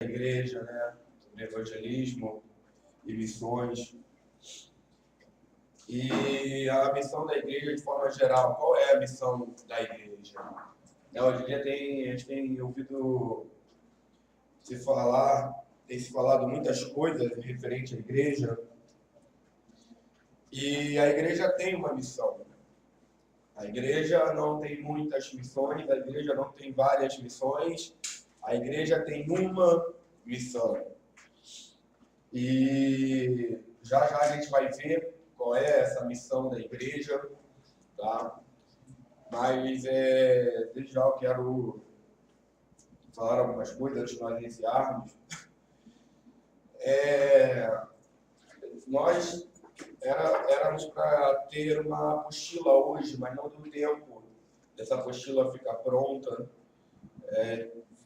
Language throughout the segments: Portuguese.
Igreja, né, sobre evangelismo e missões. E a missão da igreja, de forma geral, qual é a missão da igreja? Hoje em dia a gente tem ouvido tem se falado muitas coisas referente à igreja, e a igreja tem uma missão. A igreja não tem muitas missões, a igreja não tem várias missões, a igreja tem uma missão. E já a gente vai ver qual é essa missão da igreja, tá? Mas desde já eu quero falar algumas coisas antes de nós iniciarmos. Nós éramos para ter uma apostila hoje, mas não deu tempo dessa apostila ficar pronta.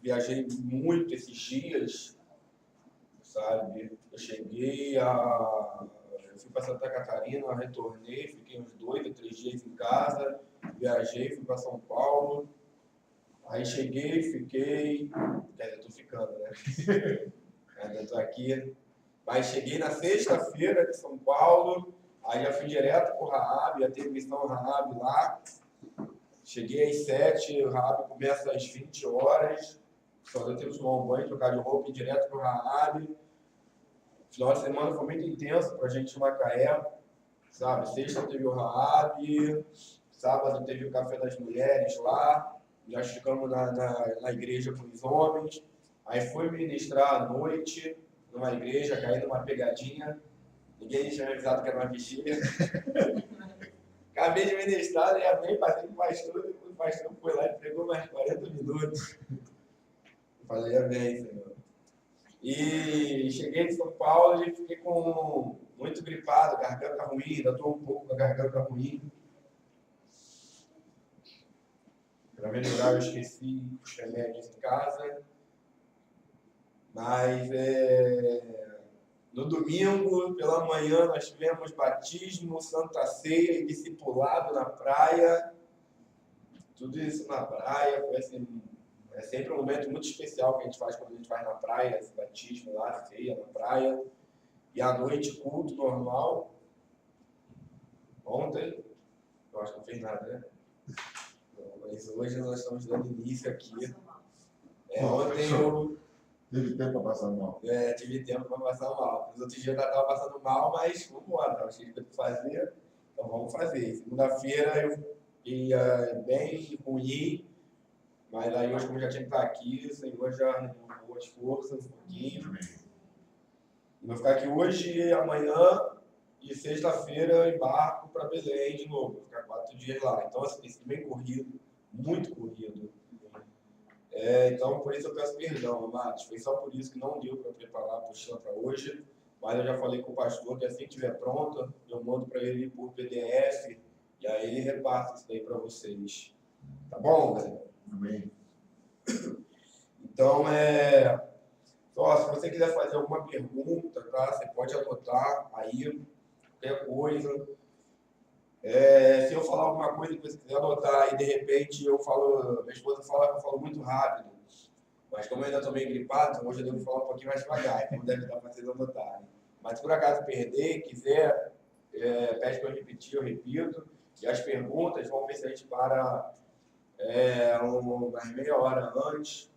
Viajei muito esses dias, sabe? Eu fui para Santa Catarina, retornei, fiquei uns 2 ou 3 dias em casa, viajei, fui para São Paulo, aí cheguei, fiquei, estou ficando, né? Ainda estou aqui, mas cheguei na sexta-feira de São Paulo, aí já fui direto para o Raab, ia ter missão Raab lá, cheguei às 7, o Raab começa às 20 horas, só deu tempo de tomar um banho, trocar de roupa e ir direto para o Raab. Final de semana foi muito intenso para a gente em Macaé, sabe? Sexta teve o Raab, sábado teve o Café das Mulheres lá, nós ficamos na igreja com os homens, aí fui ministrar à noite numa igreja, caí numa pegadinha, ninguém tinha avisado que era uma vigília. Acabei de ministrar, e abri, passei com o pastor foi lá e pregou mais 40 minutos. Falei, amém, Senhor. E cheguei em São Paulo e fiquei muito gripado, garganta ruim, ainda estou um pouco com a garganta ruim. Para melhorar, eu esqueci os remédios em casa. Mas no domingo, pela manhã, nós tivemos batismo, Santa Ceia e discipulado na praia. Tudo isso na praia, foi assim. É sempre um momento muito especial que a gente faz quando a gente vai na praia, esse batismo lá, ceia na praia. E à noite, culto normal. Ontem, eu acho que não fez nada, né? Mas hoje nós estamos dando início aqui. Ontem eu... Teve tempo para passar mal. Tive tempo para passar mal. Nos outros dias eu estava passando mal, mas vamos embora, estava cheio de coisa para fazer, então vamos fazer. Segunda-feira eu ia bem ruim. Mas aí hoje, como já tinha que estar aqui, o Senhor já renovou as forças um pouquinho. E vou ficar aqui hoje e amanhã, e sexta-feira eu embarco para Belém de novo. Vou ficar 4 dias lá. Então, assim, tem sido bem corrido, muito corrido. Então, por isso eu peço perdão, amados. Foi só por isso que não deu para preparar a apostila para hoje. Mas eu já falei com o pastor que assim que estiver pronta, eu mando para ele por PDF, e aí ele repassa isso daí para vocês. Tá bom, galera? Amém. Então, se você quiser fazer alguma pergunta, tá? Você pode anotar aí, qualquer coisa. Se eu falar alguma coisa que você quiser anotar e de repente minha esposa fala que eu falo muito rápido, mas como eu ainda estou meio gripado, então hoje eu devo falar um pouquinho mais devagar, então deve dar para vocês anotarem. Mas se por acaso perder, quiser, pede para eu repetir, eu repito. E as perguntas, vamos ver se a gente para umas meia hora antes.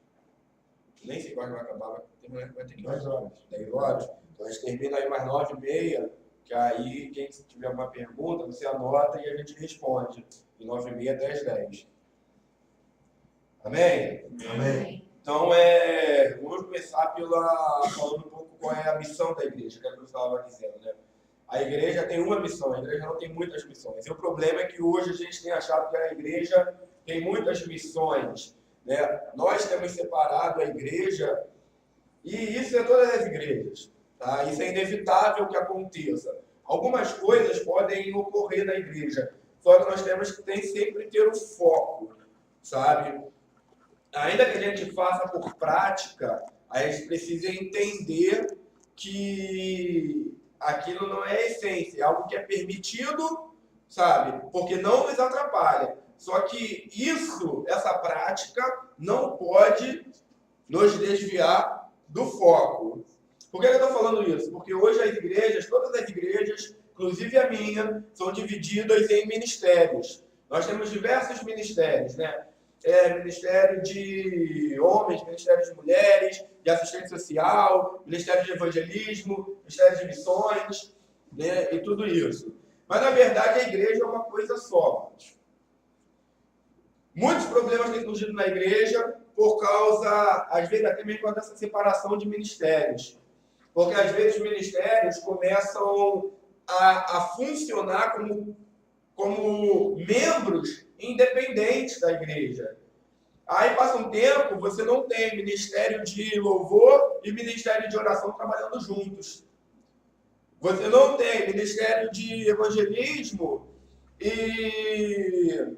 Nem sei qual vai acabar, vai ter que 10 horas. 10 horas. Então a gente termina aí mais 9h30, que aí quem tiver uma pergunta, você anota e a gente responde. De 9h30 até as 10. Amém? Amém. Então, vamos começar falando um pouco qual é a missão da igreja, que é o que eu estava dizendo, né? A igreja tem uma missão, a igreja não tem muitas missões. E o problema é que hoje a gente tem achado que a igreja tem muitas missões, né? Nós temos separado a igreja, e isso é todas as igrejas, tá? Isso é inevitável que aconteça. Algumas coisas podem ocorrer na igreja, só que nós temos que sempre ter o foco, sabe? Ainda que a gente faça por prática, a gente precisa entender que aquilo não é essência, é algo que é permitido, sabe? Porque não nos atrapalha. Só que essa prática, não pode nos desviar do foco. Por que eu estou falando isso? Porque hoje as igrejas, todas as igrejas, inclusive a minha, são divididas em ministérios. Nós temos diversos ministérios, né? Ministério de homens, ministério de mulheres, de assistente social, ministério de evangelismo, ministério de missões, né? E tudo isso. Mas, na verdade, a igreja é uma coisa só. Muitos problemas têm surgido na igreja por causa, às vezes, até mesmo dessa separação de ministérios. Porque, às vezes, os ministérios começam a funcionar como membros independentes da igreja. Aí passa um tempo, você não tem ministério de louvor e ministério de oração trabalhando juntos. Você não tem ministério de evangelismo e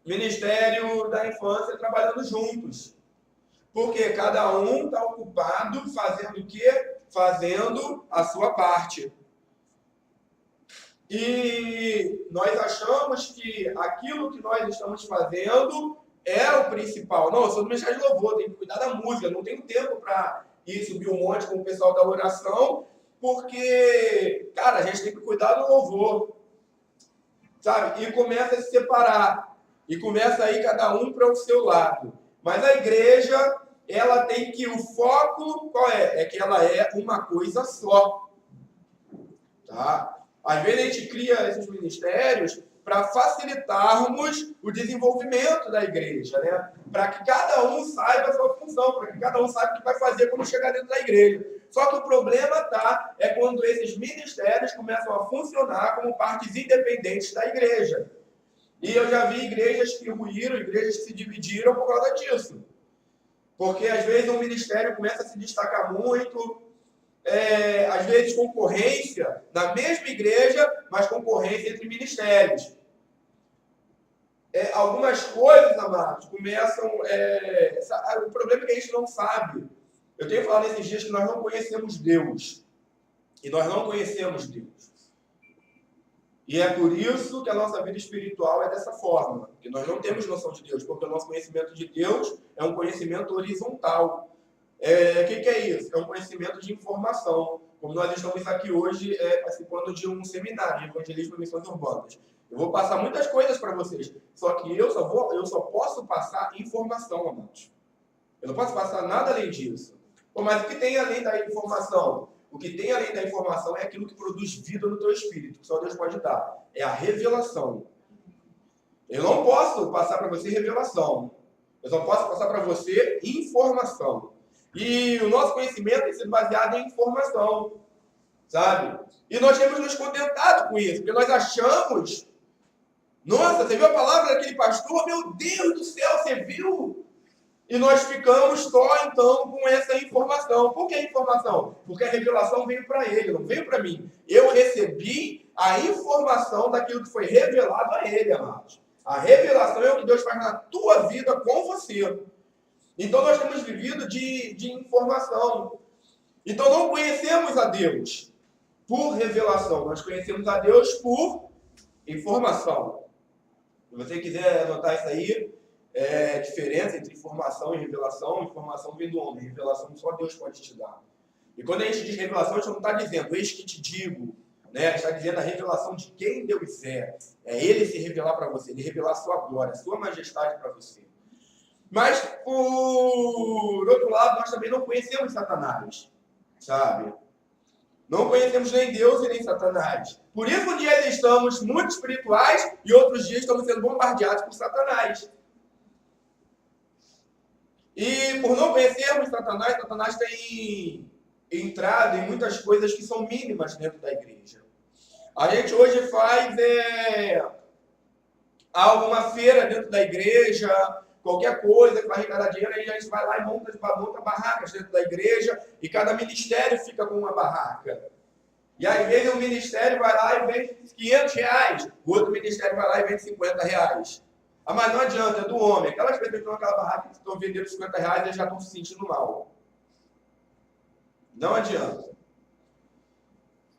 ministério da infância trabalhando juntos. Porque cada um está ocupado fazendo o quê? Fazendo a sua parte. E nós achamos que aquilo que nós estamos fazendo é o principal. Não, eu sou do ministério de louvor, tenho que cuidar da música, não tenho tempo para ir subir um monte com o pessoal da oração, porque, cara, a gente tem que cuidar do louvor, sabe? E começa a se separar, e começa a ir cada um para o seu lado. Mas a igreja, ela tem que, o foco, qual é? É que ela é uma coisa só, tá? Às vezes a gente cria esses ministérios para facilitarmos o desenvolvimento da igreja, né? Para que cada um saiba a sua função, para que cada um saiba o que vai fazer quando chegar dentro da igreja. Só que o problema é quando esses ministérios começam a funcionar como partes independentes da igreja. E eu já vi igrejas que ruíram, igrejas que se dividiram por causa disso. Porque às vezes um ministério começa a se destacar muito, às vezes concorrência na mesma igreja, mas concorrência entre ministérios. Algumas coisas, amados, começam... o problema é que a gente não sabe. Eu tenho falado nesses dias que nós não conhecemos Deus. E nós não conhecemos Deus. E é por isso que a nossa vida espiritual é dessa forma. Que nós não temos noção de Deus, porque o nosso conhecimento de Deus é um conhecimento horizontal. O que é isso? É um conhecimento de informação. Como nós estamos aqui hoje participando de um seminário de evangelismo e missões urbanas. Eu vou passar muitas coisas para vocês, só que eu só posso passar informação, amados. Eu não posso passar nada além disso. Mas o que tem além da informação? O que tem além da informação é aquilo que produz vida no teu espírito, que só Deus pode dar. É a revelação. Eu não posso passar para você revelação. Eu só posso passar para você informação. E o nosso conhecimento tem sido baseado em informação, sabe? E nós temos nos contentado com isso, porque nós achamos... Nossa, você viu a palavra daquele pastor? Meu Deus do céu, você viu? E nós ficamos só, então, com essa informação. Por que informação? Porque a revelação veio para ele, não veio para mim. Eu recebi a informação daquilo que foi revelado a ele, amados. A revelação é o que Deus faz na tua vida com você. Então, nós temos vivido de informação. Então, não conhecemos a Deus por revelação. Nós conhecemos a Deus por informação. Se você quiser anotar isso aí, diferença entre informação e revelação. Informação vem do homem, revelação só Deus pode te dar. E quando a gente diz revelação, a gente não está dizendo, eis que te digo, né? A gente está dizendo a revelação de quem Deus é. É Ele se revelar para você, Ele revelar a sua glória, a sua majestade para você. Mas, por outro lado, nós também não conhecemos Satanás, sabe? Não conhecemos nem Deus e nem Satanás. Por isso, um dia estamos muito espirituais e outros dias estamos sendo bombardeados por Satanás. E por não conhecermos Satanás, Satanás tem entrado em muitas coisas que são mínimas dentro da igreja. A gente hoje faz alguma feira dentro da igreja, qualquer coisa que vai arrecadar dinheiro, aí a gente vai lá e monta barracas dentro da igreja e cada ministério fica com uma barraca. E às vezes o ministério vai lá e vende R$500, o outro ministério vai lá e vende R$50. Mas não adianta, é do homem. Aquelas pessoas que estão naquela barraca que estão vendendo R$50, eles já estão se sentindo mal. Não adianta.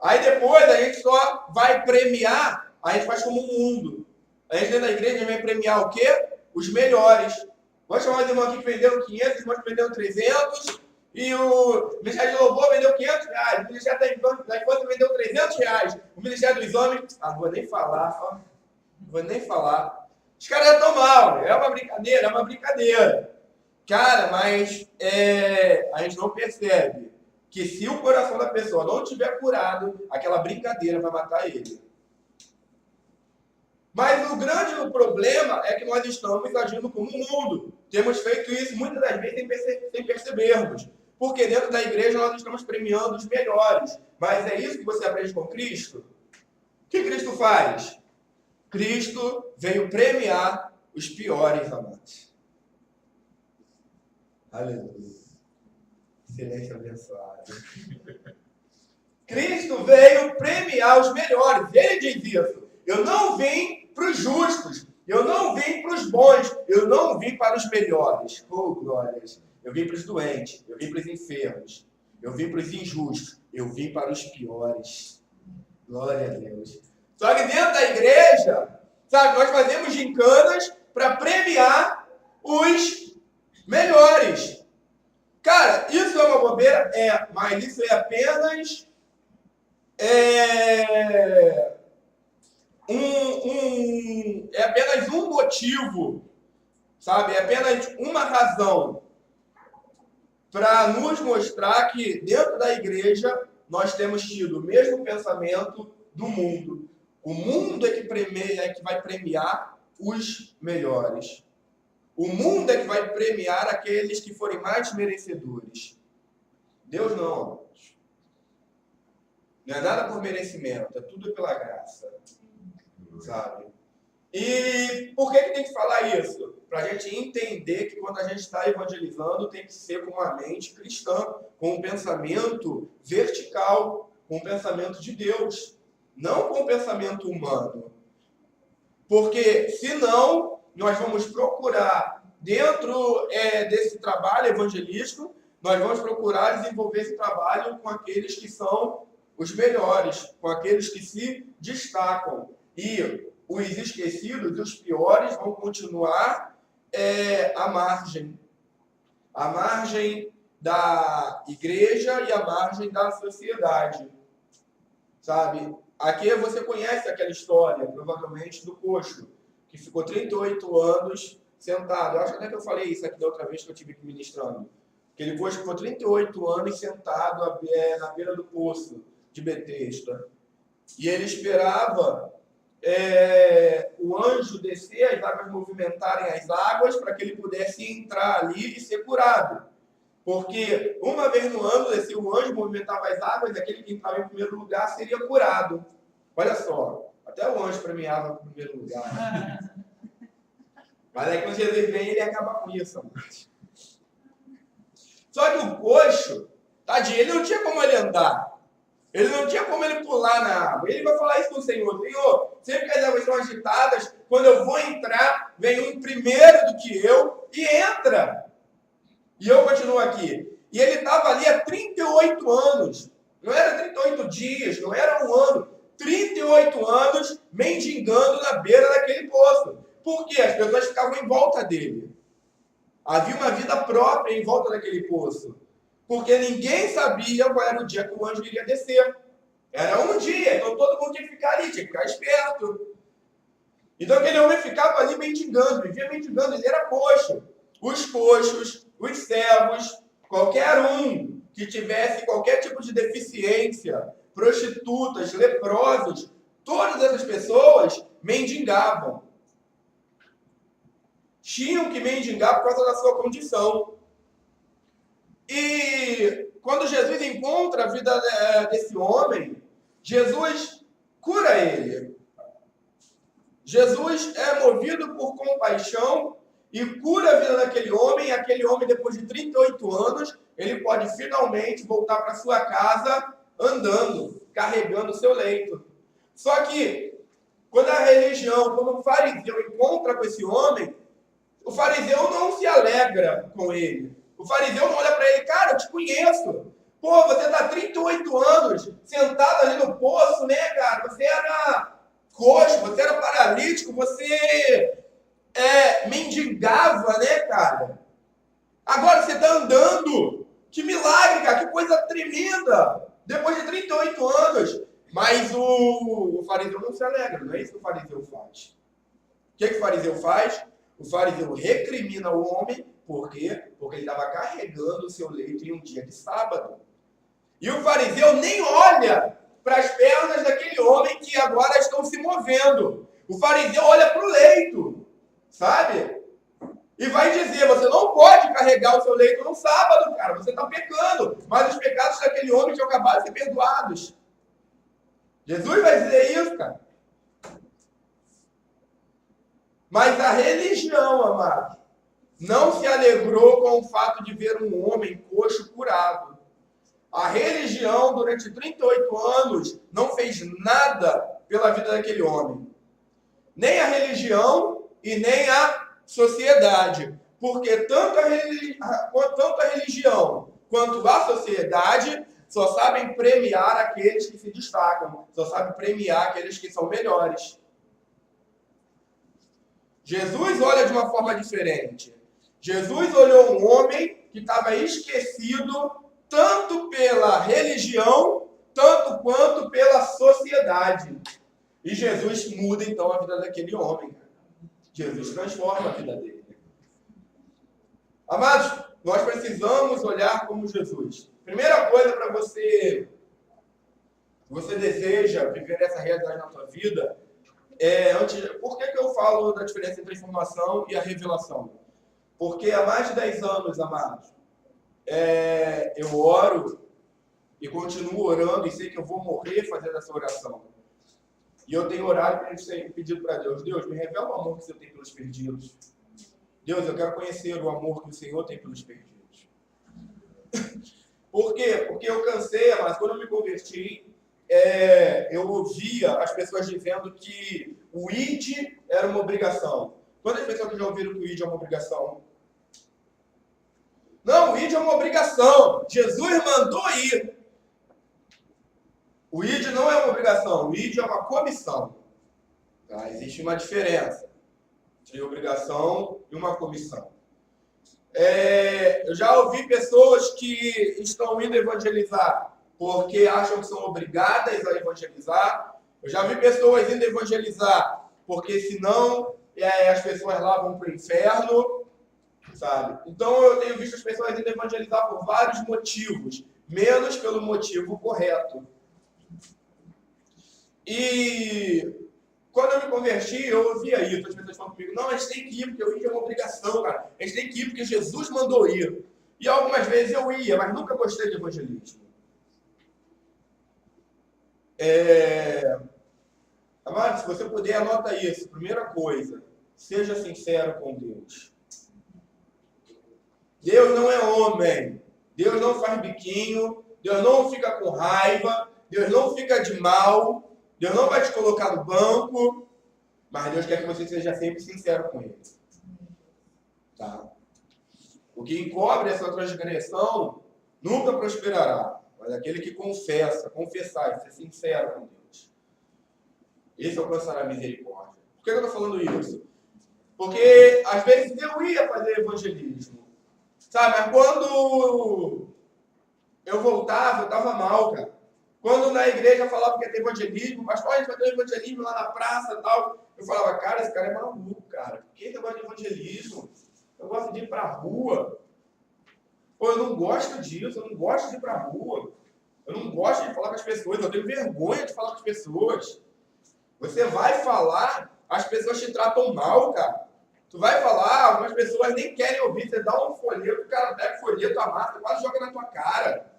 Aí depois a gente só vai premiar, a gente faz como um mundo. A gente dentro da igreja vai premiar o quê? Os melhores. Vou chamar os irmãos aqui que venderam 500, os irmãos que venderam 300, E o Ministério de Louvor vendeu R$500. O Ministério da Infância vendeu R$300. O Ministério dos Homens... não vou nem falar, ó. Não vou nem falar. Os caras já estão mal. É uma brincadeira, é uma brincadeira. Cara, mas a gente não percebe que se o coração da pessoa não estiver curado, aquela brincadeira vai matar ele. Mas o grande problema é que nós estamos agindo como o mundo. Temos feito isso muitas das vezes sem percebermos. Porque dentro da igreja nós estamos premiando os melhores. Mas é isso que você aprende com Cristo? O que Cristo faz? Cristo veio premiar os piores, amados. Aleluia. Silêncio abençoado. Cristo veio premiar os melhores. Ele diz isso. Eu não vim para os justos. Eu não vim para os bons. Eu não vim para os melhores. Oh, glórias. Eu vim para os doentes. Eu vim para os enfermos. Eu vim para os injustos. Eu vim para os piores. Glória a Deus. Só que dentro da igreja, sabe, nós fazemos gincanas para premiar os melhores. Cara, isso é uma bobeira? Mas isso é apenas apenas um motivo, sabe? É apenas uma razão para nos mostrar que dentro da igreja nós temos tido o mesmo pensamento do mundo. O mundo é que vai premiar os melhores. O mundo é que vai premiar aqueles que forem mais merecedores. Deus não. Não é nada por merecimento, é tudo pela graça. Sabe? E por que tem que falar isso? Para a gente entender que quando a gente está evangelizando, tem que ser com uma mente cristã, com um pensamento vertical, com um pensamento de Deus, não com um pensamento humano. Porque, senão, nós vamos procurar, dentro desse trabalho evangelístico, nós vamos procurar desenvolver esse trabalho com aqueles que são os melhores, com aqueles que se destacam. E os esquecidos, os piores, vão continuar à margem da igreja e à margem da sociedade, sabe? Aqui você conhece aquela história, provavelmente, do coxo, que ficou 38 anos sentado. Eu acho até que eu falei isso aqui da outra vez que eu estive aqui ministrando. Aquele coxo ficou 38 anos sentado na beira do poço de Betesda. E ele esperava o anjo descer, as águas movimentarem as águas, para que ele pudesse entrar ali e ser curado. Porque uma vez no ano, se o anjo movimentava as águas, aquele que entrava em primeiro lugar seria curado. Olha só, até o anjo premiava em primeiro lugar. Mas aí quando Jesus vem, ele acaba com isso. Só que o coxo, tadinho, ele não tinha como ele andar. Ele não tinha como ele pular na água. Ele vai falar isso com o Senhor. Senhor, sempre que as águas estão agitadas, quando eu vou entrar, vem um primeiro do que eu e entra. E eu continuo aqui. E ele estava ali há 38 anos. Não era 38 dias, não era um ano. 38 anos mendigando na beira daquele poço. Por quê? As pessoas ficavam em volta dele. Havia uma vida própria em volta daquele poço. Porque ninguém sabia qual era o dia que o anjo iria descer. Era um dia, então todo mundo tinha que ficar ali, tinha que ficar esperto. Então aquele homem ficava ali mendigando, vivia mendigando, ele era coxo. Os coxos, os cegos, qualquer um que tivesse qualquer tipo de deficiência, prostitutas, leprosos, todas essas pessoas mendigavam. Tinham que mendigar por causa da sua condição. E quando Jesus encontra a vida desse homem, Jesus cura ele. Jesus é movido por compaixão e cura a vida daquele homem, e aquele homem, depois de 38 anos, ele pode finalmente voltar para sua casa andando, carregando o seu leito. Só que, quando a religião, quando o fariseu encontra com esse homem, o fariseu não se alegra com ele. O fariseu não olha para ele, cara, eu te conheço. Pô, você está há 38 anos sentado ali no poço, né, cara? Você era coxo, você era paralítico, você mendigava, né, cara? Agora você está andando. Que milagre, cara, que coisa tremenda! Depois de 38 anos. Mas o fariseu não se alegra, não é isso que o fariseu faz. O que o fariseu faz? O fariseu recrimina o homem, por quê? Porque ele estava carregando o seu leito em um dia de sábado. E o fariseu nem olha para as pernas daquele homem que agora estão se movendo. O fariseu olha para o leito, sabe? E vai dizer, você não pode carregar o seu leito no sábado, cara, você está pecando. Mas os pecados daquele homem tinham acabado de ser perdoados. Jesus vai dizer isso, cara. Mas a religião, amado, não se alegrou com o fato de ver um homem coxo curado. A religião, durante 38 anos, não fez nada pela vida daquele homem. Nem a religião e nem a sociedade. Porque tanto a religião quanto a sociedade só sabem premiar aqueles que se destacam. Só sabem premiar aqueles que são melhores. Jesus olha de uma forma diferente. Jesus olhou um homem que estava esquecido tanto pela religião, tanto quanto pela sociedade. E Jesus muda então a vida daquele homem. Jesus transforma a vida dele. Amados, nós precisamos olhar como Jesus. Primeira coisa para você deseja viver essa realidade na sua vida, por que eu falo da diferença entre a informação e a revelação? Porque há mais de 10 anos, amados, eu oro e continuo orando e sei que eu vou morrer fazendo essa oração. E eu tenho orado e pedido para Deus, Deus, me revela o amor que o Senhor tem pelos perdidos. Deus, eu quero conhecer o amor que o Senhor tem pelos perdidos. Por quê? Porque eu cansei, mas quando eu me converti, eu ouvia as pessoas dizendo que o ID era uma obrigação. Quantas pessoas já ouviram que o ID é uma obrigação? Não, o ID é uma obrigação. Jesus mandou ir. O ID não é uma obrigação, o ID é uma comissão. Tá? Existe uma diferença entre obrigação e uma comissão. Eu já ouvi pessoas que estão indo evangelizar porque acham que são obrigadas a evangelizar. Eu já vi pessoas indo evangelizar porque senão as pessoas lá vão para o inferno, sabe? Então eu tenho visto as pessoas indo evangelizar por vários motivos, menos pelo motivo correto. E quando eu me converti, eu ouvia isso, as pessoas falam comigo, não, a gente tem que ir, porque eu ia é uma obrigação, cara. A gente tem que ir porque Jesus mandou ir. E algumas vezes eu ia, mas nunca gostei de evangelismo. Amado, se você puder, anota isso. Primeira coisa, seja sincero com Deus. Deus não é homem. Deus não faz biquinho. Deus não fica com raiva. Deus não fica de mal. Deus não vai te colocar no banco. Mas Deus quer que você seja sempre sincero com Ele. Tá? O que encobre essa transgressão nunca prosperará. Mas aquele que confessar e ser sincero com Deus, esse alcançará a misericórdia. Por que eu estou falando isso? Porque às vezes eu ia fazer evangelismo. Sabe, mas quando eu voltava, eu estava mal, cara. Quando na igreja falava que ia ter evangelismo, pastor, a gente vai ter evangelismo lá na praça e tal. Eu falava, cara, esse cara é maluco, cara. Por que eu gosto de evangelismo? Eu gosto de ir pra rua. Pô, eu não gosto disso, eu não gosto de ir pra rua. Eu não gosto de falar com as pessoas, eu tenho vergonha de falar com as pessoas. Você vai falar, as pessoas te tratam mal, cara. Tu vai falar, algumas pessoas nem querem ouvir, você dá um folheto, o cara pega o folheto, amassa, quase joga na tua cara.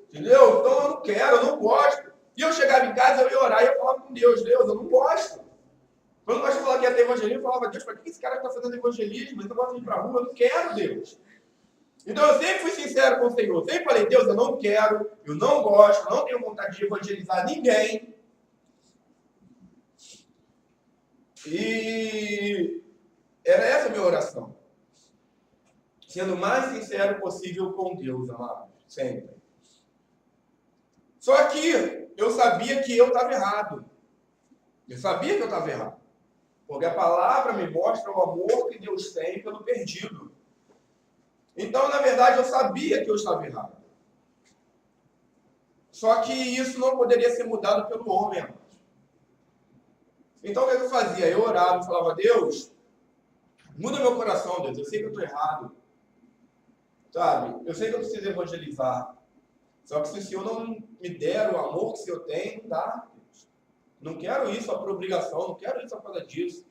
Entendeu? Então eu não quero, eu não gosto. E eu chegava em casa, eu ia orar e eu falava com Deus, Deus, eu não gosto. Eu não gosto de falar que ia ter evangelismo, eu falava, Deus, para que esse cara está fazendo evangelismo? Ele não gosta de ir para a rua, eu não quero, Deus. Então eu sempre fui sincero com o Senhor, sempre falei, Deus, eu não quero, eu não gosto, eu não tenho vontade de evangelizar ninguém. E era essa a minha oração. Sendo o mais sincero possível com Deus, amado, sempre. Só que eu sabia que eu estava errado. Eu sabia que eu estava errado. Porque a palavra me mostra o amor que Deus tem pelo perdido. Então, na verdade, eu sabia que eu estava errado. Só que isso não poderia ser mudado pelo homem, amados. Então, o que eu fazia? Eu orava e falava, Deus, muda meu coração, Deus. Eu sei que eu estou errado. Sabe? Eu sei que eu preciso evangelizar. Só que se o Senhor não me der o amor que o Senhor tem, não dá. Deus. Não quero isso por obrigação, não quero isso por causa disso.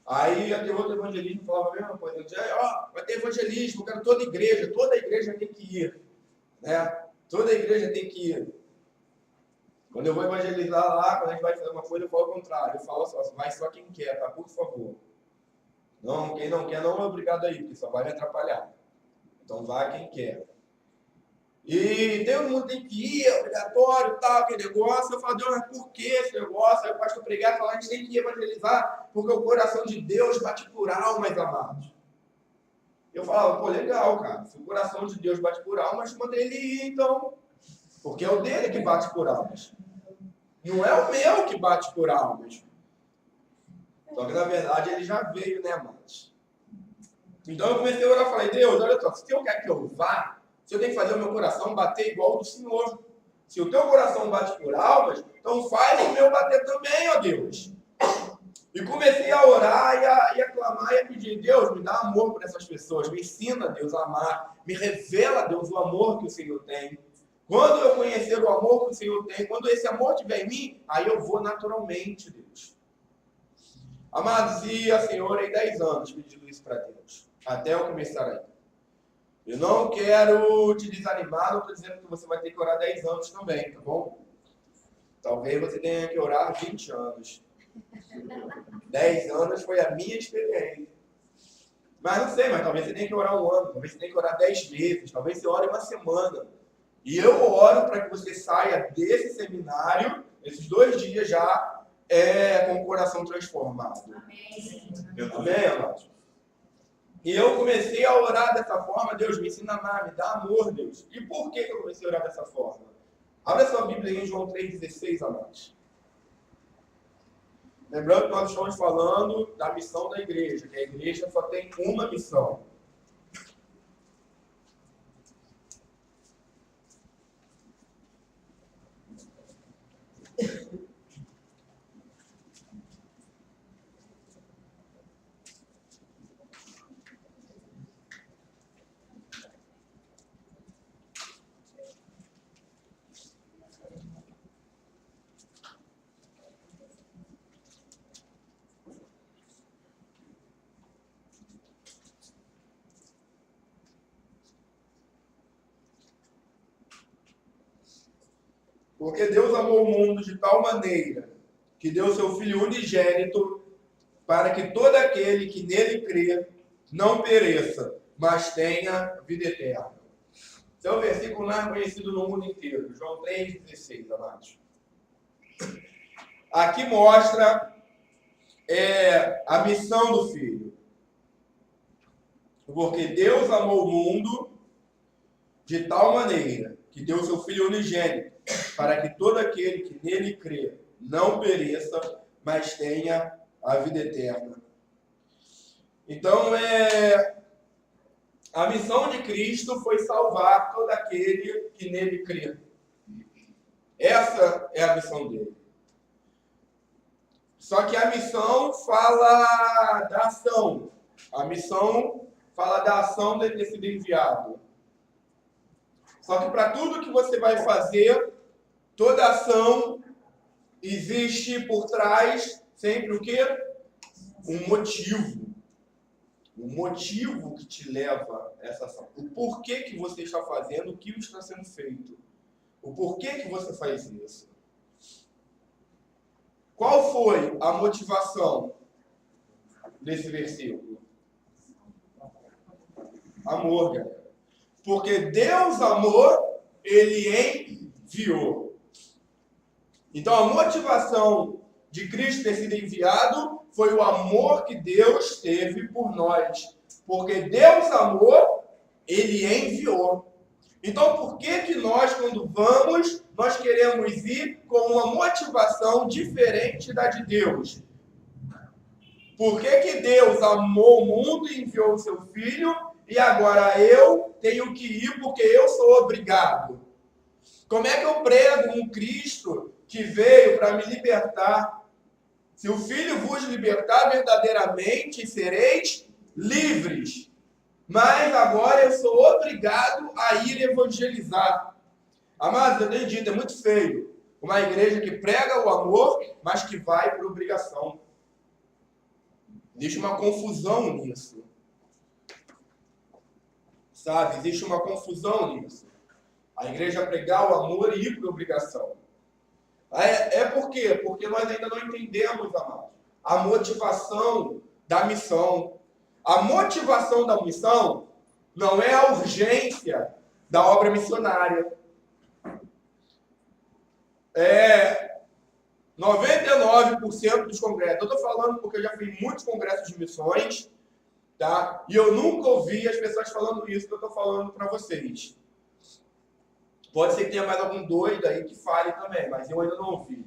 Aí ia ter outro evangelismo que falava a mesma coisa. Eu dizia, ó, vai ter evangelismo, eu quero toda a igreja tem que ir. Né? Toda a igreja tem que ir. Quando eu vou evangelizar lá, quando a gente vai fazer uma coisa, eu falo o contrário. Eu falo só, vai só quem quer, tá? Por favor. Não, quem não quer não é obrigado a ir, porque só vai me atrapalhar. Então vai quem quer. E todo mundo tem que ir, é obrigatório, tal, aquele negócio. Eu falo, Deus, mas por que esse negócio? Aí o pastor pregar e falar, a gente tem que evangelizar, porque o coração de Deus bate por almas, amados. Eu falava, pô, legal, cara. Se o coração de Deus bate por almas, manda ele ir, então. Porque é o dele que bate por almas. Não é o meu que bate por almas. Só que, na verdade, ele já veio, né, amados? Então eu comecei a orar e falei, Deus, olha só, se o Senhor quer que eu vá, se eu tenho que fazer o meu coração bater igual o do Senhor. Se o teu coração bate por almas, então faz o meu bater também, ó Deus. E comecei a orar e a clamar e a pedir, Deus, me dá amor por essas pessoas, me ensina, Deus, a amar, me revela, Deus, o amor que o Senhor tem. Quando eu conhecer o amor que o Senhor tem, quando esse amor estiver em mim, aí eu vou naturalmente, Deus. Amados, e assim, eu orei 10 anos pedindo isso para Deus, até eu começar a ir. Eu não quero te desanimar, não estou dizendo que você vai ter que orar 10 anos também, tá bom? Talvez você tenha que orar 20 anos. 10 anos foi a minha experiência. Mas não sei, mas talvez você tenha que orar um ano, talvez você tenha que orar 10 meses, talvez você ore uma semana. E eu oro para que você saia desse seminário, esses 2 dias já, com o coração transformado. Amém. Eu também, amados. E eu comecei a orar dessa forma, Deus me ensina a amar, me dá amor, Deus. E por que eu comecei a orar dessa forma? Abra sua Bíblia aí em João 3,16, amados. Lembrando que nós estamos falando da missão da igreja, que a igreja só tem uma missão. Porque Deus amou o mundo de tal maneira que deu seu Filho unigênito para que todo aquele que nele crê não pereça, mas tenha vida eterna. Esse é um versículo mais conhecido no mundo inteiro, João 3,16, amados. Aqui mostra a missão do Filho. Porque Deus amou o mundo de tal maneira que deu seu Filho unigênito para que todo aquele que nele crê não pereça, mas tenha a vida eterna. Então, a missão de Cristo foi salvar todo aquele que nele crê. Essa é a missão dele. Só que a missão fala da ação. A missão fala da ação dele ter sido enviado. Só que para tudo que você vai fazer, toda ação, existe por trás sempre o quê? Um motivo. O motivo que te leva a essa ação. O porquê que você está fazendo, o que está sendo feito. O porquê que você faz isso. Qual foi a motivação desse versículo? Amor, galera. Porque Deus amou, Ele enviou. Então a motivação de Cristo ter sido enviado foi o amor que Deus teve por nós. Porque Deus amou, Ele enviou. Então por que nós, quando vamos, nós queremos ir com uma motivação diferente da de Deus? Por que Deus amou o mundo e enviou o seu Filho? e agora eu tenho que ir porque eu sou obrigado. Como é que eu prego um Cristo que veio para me libertar? Se o Filho vos libertar, verdadeiramente sereis livres. Mas agora eu sou obrigado a ir evangelizar. Amados, eu tenho dito, é muito feio. Uma igreja que prega o amor, mas que vai por obrigação. Existe uma confusão nisso. Sabe? Existe uma confusão nisso. A igreja pregar o amor e ir por obrigação. Por quê? Porque nós ainda não entendemos, amados, a motivação da missão. A motivação da missão não é a urgência da obra missionária. 99% dos congressos, eu estou falando porque eu já fiz muitos congressos de missões, tá? E eu nunca ouvi as pessoas falando isso que eu estou falando para vocês. Pode ser que tenha mais algum doido aí que fale também, mas eu ainda não ouvi.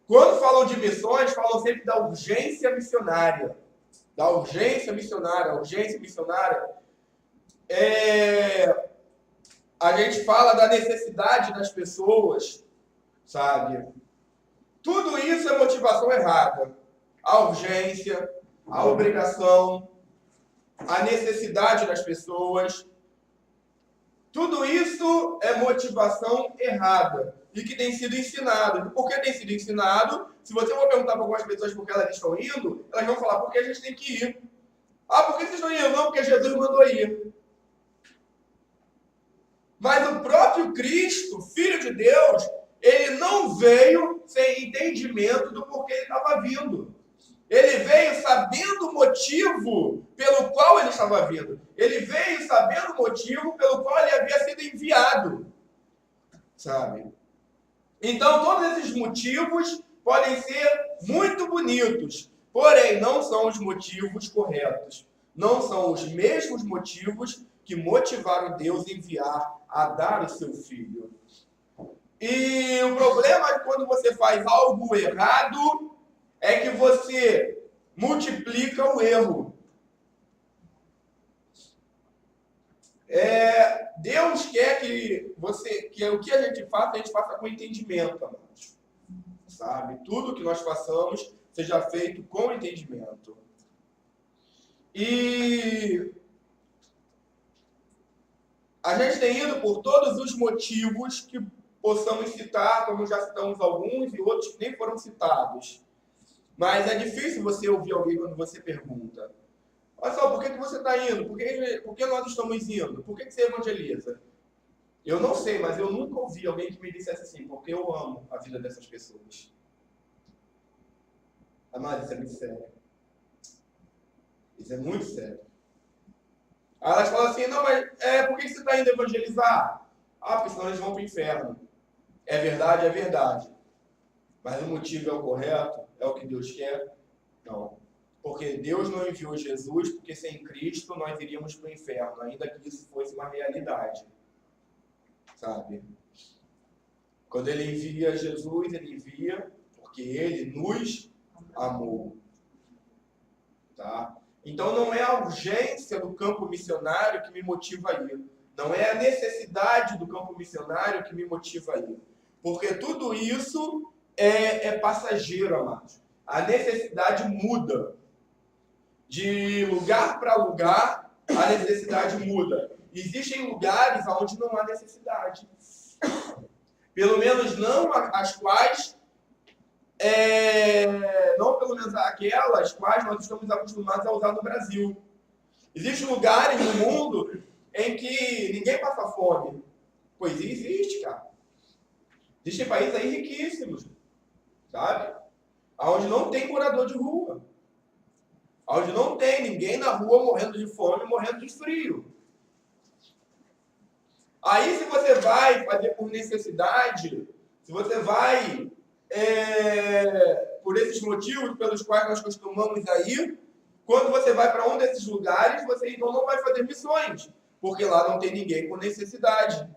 Quando falam de missões, falam sempre da urgência missionária. Da urgência missionária. A urgência missionária a gente fala da necessidade das pessoas, sabe? Tudo isso é motivação errada. A urgência, a obrigação, a necessidade das pessoas. Tudo isso é motivação errada e que tem sido ensinado. Por que tem sido ensinado? Se você for perguntar para algumas pessoas por que elas estão indo, elas vão falar porque a gente tem que ir. Ah, por que vocês estão indo? Não, porque Jesus mandou ir. Mas o próprio Cristo, Filho de Deus, ele não veio sem entendimento do porquê ele estava vindo. Ele veio sabendo o motivo pelo qual ele estava vindo. Ele veio sabendo o motivo pelo qual ele havia sido enviado. Sabe? Então, todos esses motivos podem ser muito bonitos, porém, não são os motivos corretos. Não são os mesmos motivos que motivaram Deus a enviar, a dar o seu Filho. E o problema é que quando você faz algo errado, é que você multiplica o erro. Deus quer que o que a gente faça com entendimento, amados. Sabe? Tudo que nós façamos seja feito com entendimento. E a gente tem ido por todos os motivos que possamos citar, como já citamos alguns e outros que nem foram citados. Mas é difícil você ouvir alguém quando você pergunta: olha só, por que você está indo? Por que nós estamos indo? Por que você evangeliza? Eu não sei, mas eu nunca ouvi alguém que me dissesse assim: porque eu amo a vida dessas pessoas. Amado, isso é muito sério. Isso é muito sério. Aí elas falam assim: não, mas por que você está indo evangelizar? Ah, porque senão eles vão para o inferno. É verdade, é verdade. Mas o motivo é o correto? É o que Deus quer? Não. Porque Deus não enviou Jesus, porque sem Cristo nós iríamos para o inferno, ainda que isso fosse uma realidade. Sabe? Quando ele envia Jesus, ele envia porque ele nos amou. Tá? Então não é a urgência do campo missionário que me motiva a ir. Não é a necessidade do campo missionário que me motiva a ir. Porque tudo isso é passageiro, amados. A necessidade muda. De lugar para lugar, a necessidade muda. Existem lugares onde não há necessidade. Pelo menos não as quais, não pelo menos aquelas quais nós estamos acostumados a usar no Brasil. Existem lugares no mundo em que ninguém passa fome. Pois existe, cara. Existem países aí riquíssimos, sabe? Onde não tem morador de rua. Onde não tem ninguém na rua morrendo de fome, morrendo de frio. Aí, se você vai fazer por necessidade, se você vai por esses motivos pelos quais nós costumamos ir, quando você vai para um desses lugares, você então não vai fazer missões, porque lá não tem ninguém com necessidade.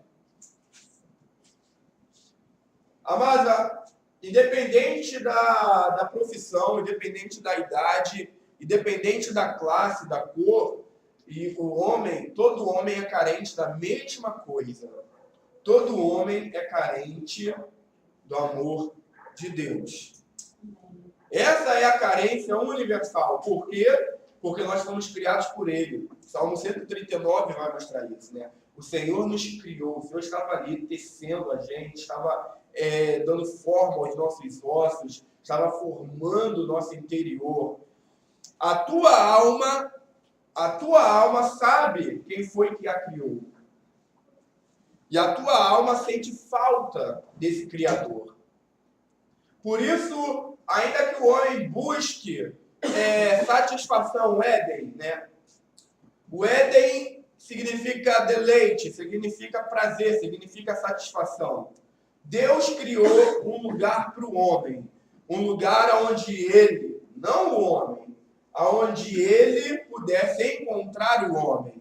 Amada, independente da profissão, independente da idade, independente da classe, da cor, e todo homem é carente da mesma coisa. Todo homem é carente do amor de Deus. Essa é a carência universal. Por quê? Porque nós fomos criados por Ele. Salmo 139 vai mostrar isso, né? O Senhor nos criou, o Senhor estava ali tecendo a gente, estava dando forma aos nossos ossos, estava formando o nosso interior. A tua alma sabe quem foi que a criou. E a tua alma sente falta desse Criador. Por isso, ainda que o homem busque satisfação, o Éden, né? O Éden significa deleite, significa prazer, significa satisfação. Deus criou um lugar para o homem, um lugar onde ele, não o homem, onde ele pudesse encontrar o homem.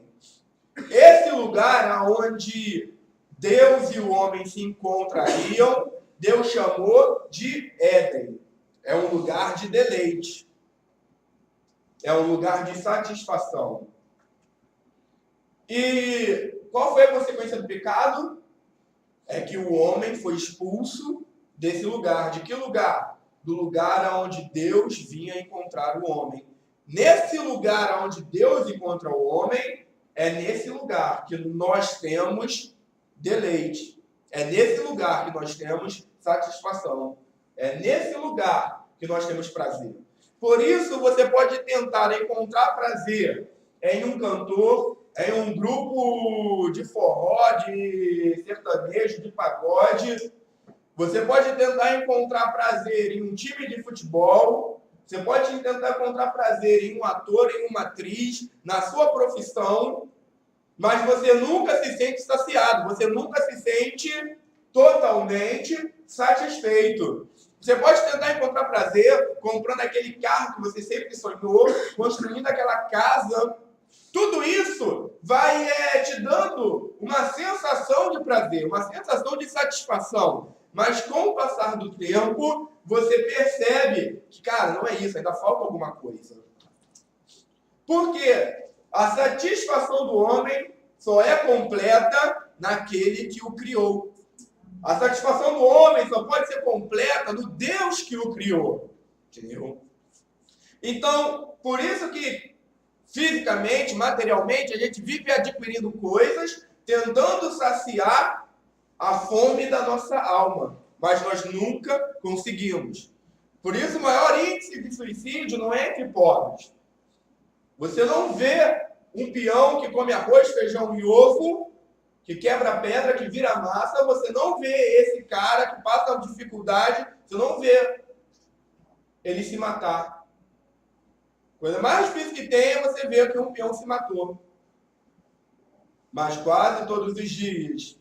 Esse lugar onde Deus e o homem se encontrariam, Deus chamou de Éden. É um lugar de deleite. É um lugar de satisfação. E qual foi a consequência do pecado? É que o homem foi expulso desse lugar. De que lugar? Do lugar onde Deus vinha encontrar o homem. Nesse lugar onde Deus encontra o homem, é nesse lugar que nós temos deleite. É nesse lugar que nós temos satisfação. É nesse lugar que nós temos prazer. Por isso, você pode tentar encontrar prazer em um cantor, em um grupo de forró, de sertanejo, de pagode. Você pode tentar encontrar prazer em um time de futebol. Você pode tentar encontrar prazer em um ator, em uma atriz, na sua profissão. Mas você nunca se sente saciado. Você nunca se sente totalmente satisfeito. Você pode tentar encontrar prazer comprando aquele carro que você sempre sonhou, construindo aquela casa. Tudo isso vai te dando uma sensação de prazer, uma sensação de satisfação. Mas com o passar do tempo, você percebe que, cara, não é isso, ainda falta alguma coisa. Por quê? A satisfação do homem só é completa naquele que o criou. A satisfação do homem só pode ser completa no Deus que o criou. Entendeu? Então, por isso que fisicamente, materialmente, a gente vive adquirindo coisas, tentando saciar a fome da nossa alma. Mas nós nunca conseguimos. Por isso, o maior índice de suicídio não é entre pobres. Você não vê um peão que come arroz, feijão e ovo, que quebra pedra, que vira massa. Você não vê esse cara que passa dificuldade, você não vê ele se matar. A coisa mais difícil que tem é você ver que um peão se matou. Mas quase todos os dias,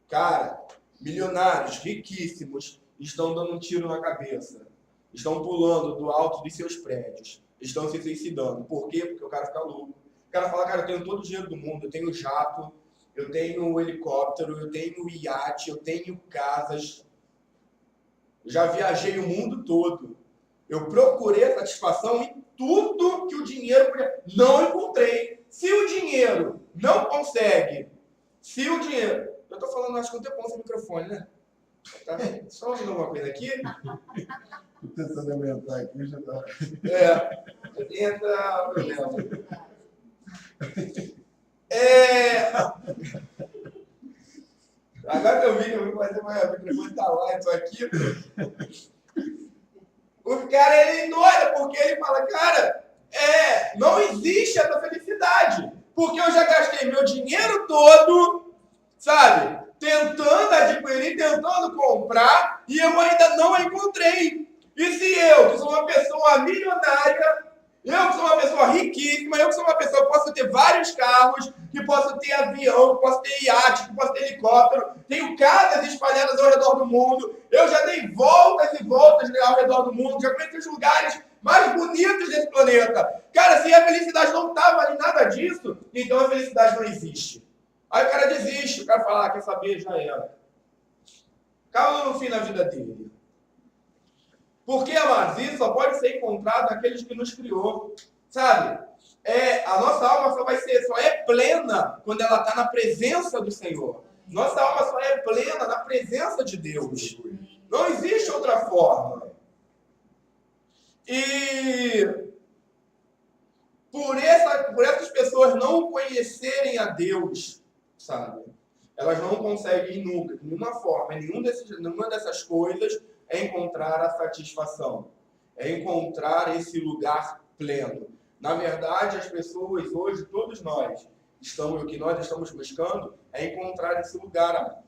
cara, milionários, riquíssimos, estão dando um tiro na cabeça. Estão pulando do alto dos seus prédios. Estão se suicidando. Por quê? Porque o cara fica louco. O cara fala, cara, eu tenho todo o dinheiro do mundo, eu tenho jato, eu tenho helicóptero, eu tenho iate, eu tenho casas. Eu já viajei o mundo todo. Eu procurei satisfação em tudo que o dinheiro podia. Não encontrei. Se o dinheiro não consegue, se o dinheiro... Eu tô falando, acho que um tempão sem microfone, né? Tá vendo? Só ouvindo alguma coisa aqui. Tô tentando aumentar aqui, já tá. Entra o problema. Agora que eu vi que eu vou fazer uma microfone tá lá, eu tô aqui. O cara, ele doida, porque ele fala, cara, não existe essa felicidade. Porque eu já gastei meu dinheiro todo, sabe? Tentando adquirir, tentando comprar, e eu ainda não a encontrei. E se eu, que sou uma pessoa milionária, eu que sou uma pessoa riquíssima, eu que sou uma pessoa que posso ter vários carros, que posso ter avião, que posso ter iate, que posso ter helicóptero, tenho casas espalhadas ao redor do mundo, eu já dei voltas e voltas ao redor do mundo, já conheci os lugares mais bonitos desse planeta. Cara, se a felicidade não estava em nada disso, então a felicidade não existe. Aí o cara desiste, o cara fala, quer saber, já era. Calma no fim da vida dele. Porque, amados, isso só pode ser encontrado naqueles que nos criou. Sabe? A nossa alma só é plena quando ela está na presença do Senhor. Nossa alma só é plena na presença de Deus. Não existe outra forma. E por essas pessoas não conhecerem a Deus, sabe? Elas não conseguem nunca, de nenhuma forma, nenhuma dessas coisas encontrar a satisfação. É encontrar esse lugar pleno. Na verdade, as pessoas hoje, todos nós, o que nós estamos buscando é encontrar esse lugar, amado.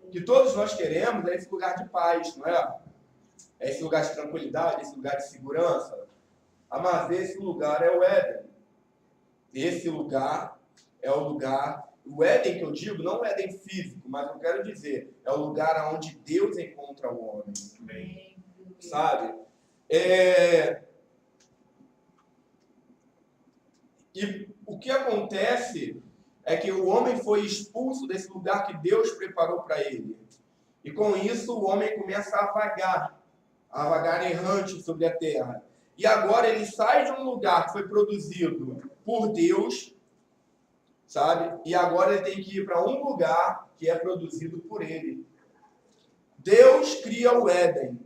O que todos nós queremos é esse lugar de paz, não é? É esse lugar de tranquilidade, esse lugar de segurança. Mas esse lugar é o Éden. Esse lugar é o lugar... O Éden que eu digo não é o Éden físico, mas eu quero dizer, é o lugar onde Deus encontra o homem. Amém. Sabe? E o que acontece é que o homem foi expulso desse lugar que Deus preparou para ele. E com isso o homem começa a vagar errante sobre a terra. E agora ele sai de um lugar que foi produzido por Deus, sabe? E agora ele tem que ir para um lugar que é produzido por ele. Deus cria o Éden.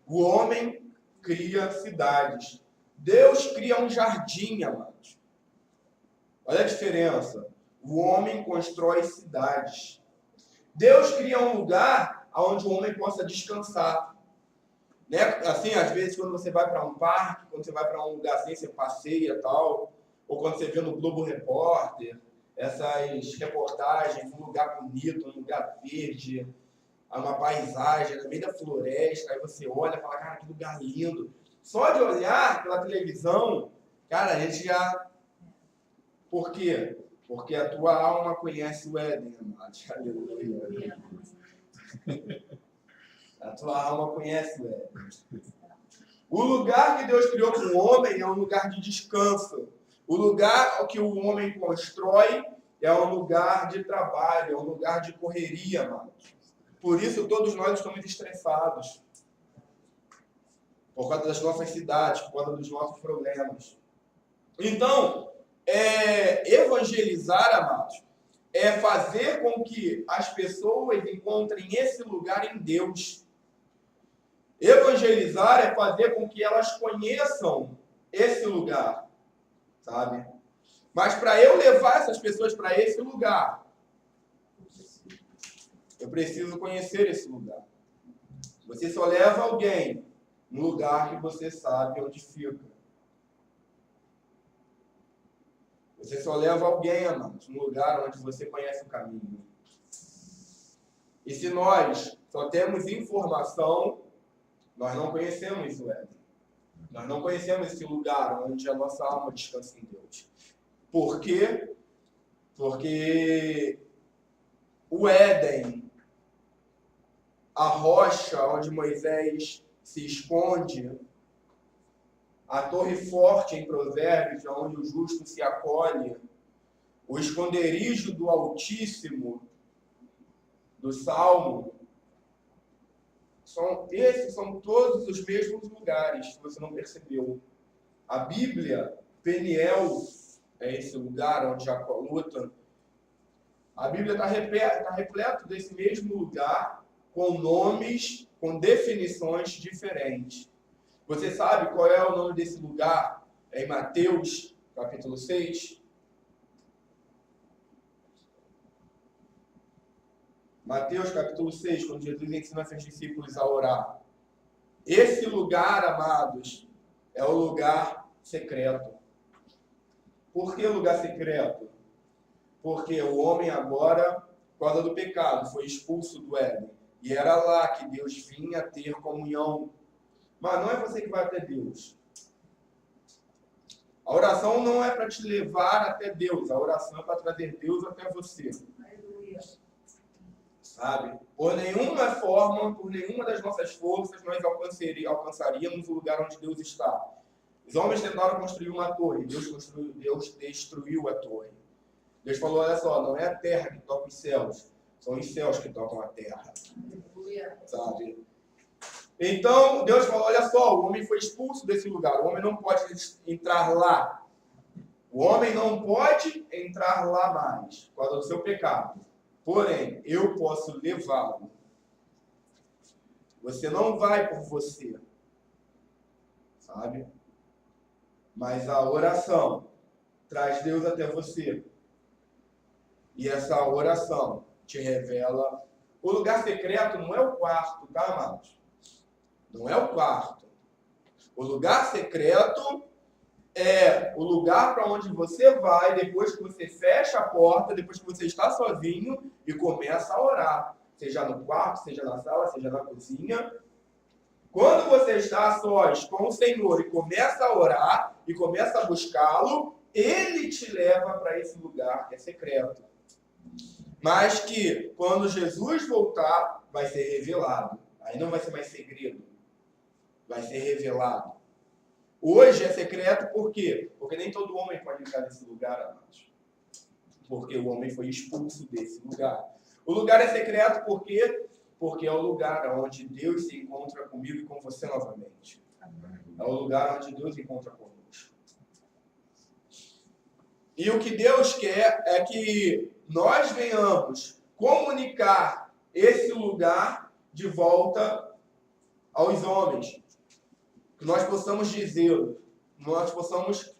O homem cria cidades. Deus cria um jardim, amados. Olha a diferença. O homem constrói cidades. Deus cria um lugar onde o homem possa descansar. Né? Assim, às vezes, quando você vai para um parque, quando você vai para um lugar assim, você passeia e tal, ou quando você vê no Globo Repórter, essas reportagens, um lugar bonito, um lugar verde, uma paisagem no meio da floresta, aí você olha e fala, cara, que lugar lindo. Só de olhar pela televisão, cara, a gente já... Por quê? Porque a tua alma conhece o Éden, amado. Aleluia. A tua alma conhece o Éden. O lugar que Deus criou para o homem é um lugar de descanso. O lugar que o homem constrói é um lugar de trabalho, é um lugar de correria, amado. Por isso todos nós estamos estressados. Por causa das nossas cidades, por causa dos nossos problemas. Então, evangelizar, amados, é fazer com que as pessoas encontrem esse lugar em Deus. Evangelizar é fazer com que elas conheçam esse lugar, sabe? Mas para eu levar essas pessoas para esse lugar, eu preciso conhecer esse lugar. Você só leva alguém no lugar que você sabe onde fica. Você só leva alguém, amados, no lugar onde você conhece o caminho. E se nós só temos informação, nós não conhecemos o Éden. Nós não conhecemos esse lugar onde a nossa alma descansa em Deus. Por quê? Porque o Éden, a rocha onde Moisés se esconde, a torre forte em Provérbios, onde o justo se acolhe, o esconderijo do Altíssimo, do Salmo, esses são todos os mesmos lugares, se você não percebeu. A Bíblia, Peniel, é esse lugar onde Jacó luta. A Bíblia está repleto desse mesmo lugar, com nomes, com definições diferentes. Você sabe qual é o nome desse lugar? É em Mateus, capítulo 6. Mateus, capítulo 6, quando Jesus ensina seus discípulos a orar. Esse lugar, amados, é o lugar secreto. Por que lugar secreto? Porque o homem agora, por causa do pecado, foi expulso do Éden. E era lá que Deus vinha ter comunhão. Mas não é você que vai até Deus. A oração não é para te levar até Deus. A oração é para trazer Deus até você. Aleluia. Sabe? Por nenhuma forma, por nenhuma das nossas forças, nós alcançaríamos o lugar onde Deus está. Os homens tentaram construir uma torre. Deus destruiu a torre. Deus falou, olha só, não é a terra que toca os céus. São os céus que tocam a terra. Aleluia. Sabe? Então, Deus falou, olha só, o homem foi expulso desse lugar, o homem não pode entrar lá. O homem não pode entrar lá mais, por causa do seu pecado. Porém, eu posso levá-lo. Você não vai por você, sabe? Mas a oração traz Deus até você. E essa oração te revela. O lugar secreto não é o quarto, tá, amados? Não é o quarto. O lugar secreto é o lugar para onde você vai depois que você fecha a porta, depois que você está sozinho e começa a orar. Seja no quarto, seja na sala, seja na cozinha. Quando você está a sós com o Senhor e começa a orar e começa a buscá-lo, Ele te leva para esse lugar que é secreto. Mas que quando Jesus voltar, vai ser revelado. Aí não vai ser mais segredo. Vai ser revelado. Hoje é secreto por quê? Porque nem todo homem pode entrar nesse lugar, amados. Porque o homem foi expulso desse lugar. O lugar é secreto por quê? Porque é o lugar onde Deus se encontra comigo e com você novamente. É o lugar onde Deus se encontra conosco. E o que Deus quer é que nós venhamos comunicar esse lugar de volta aos homens. Que nós possamos dizer, nós possamos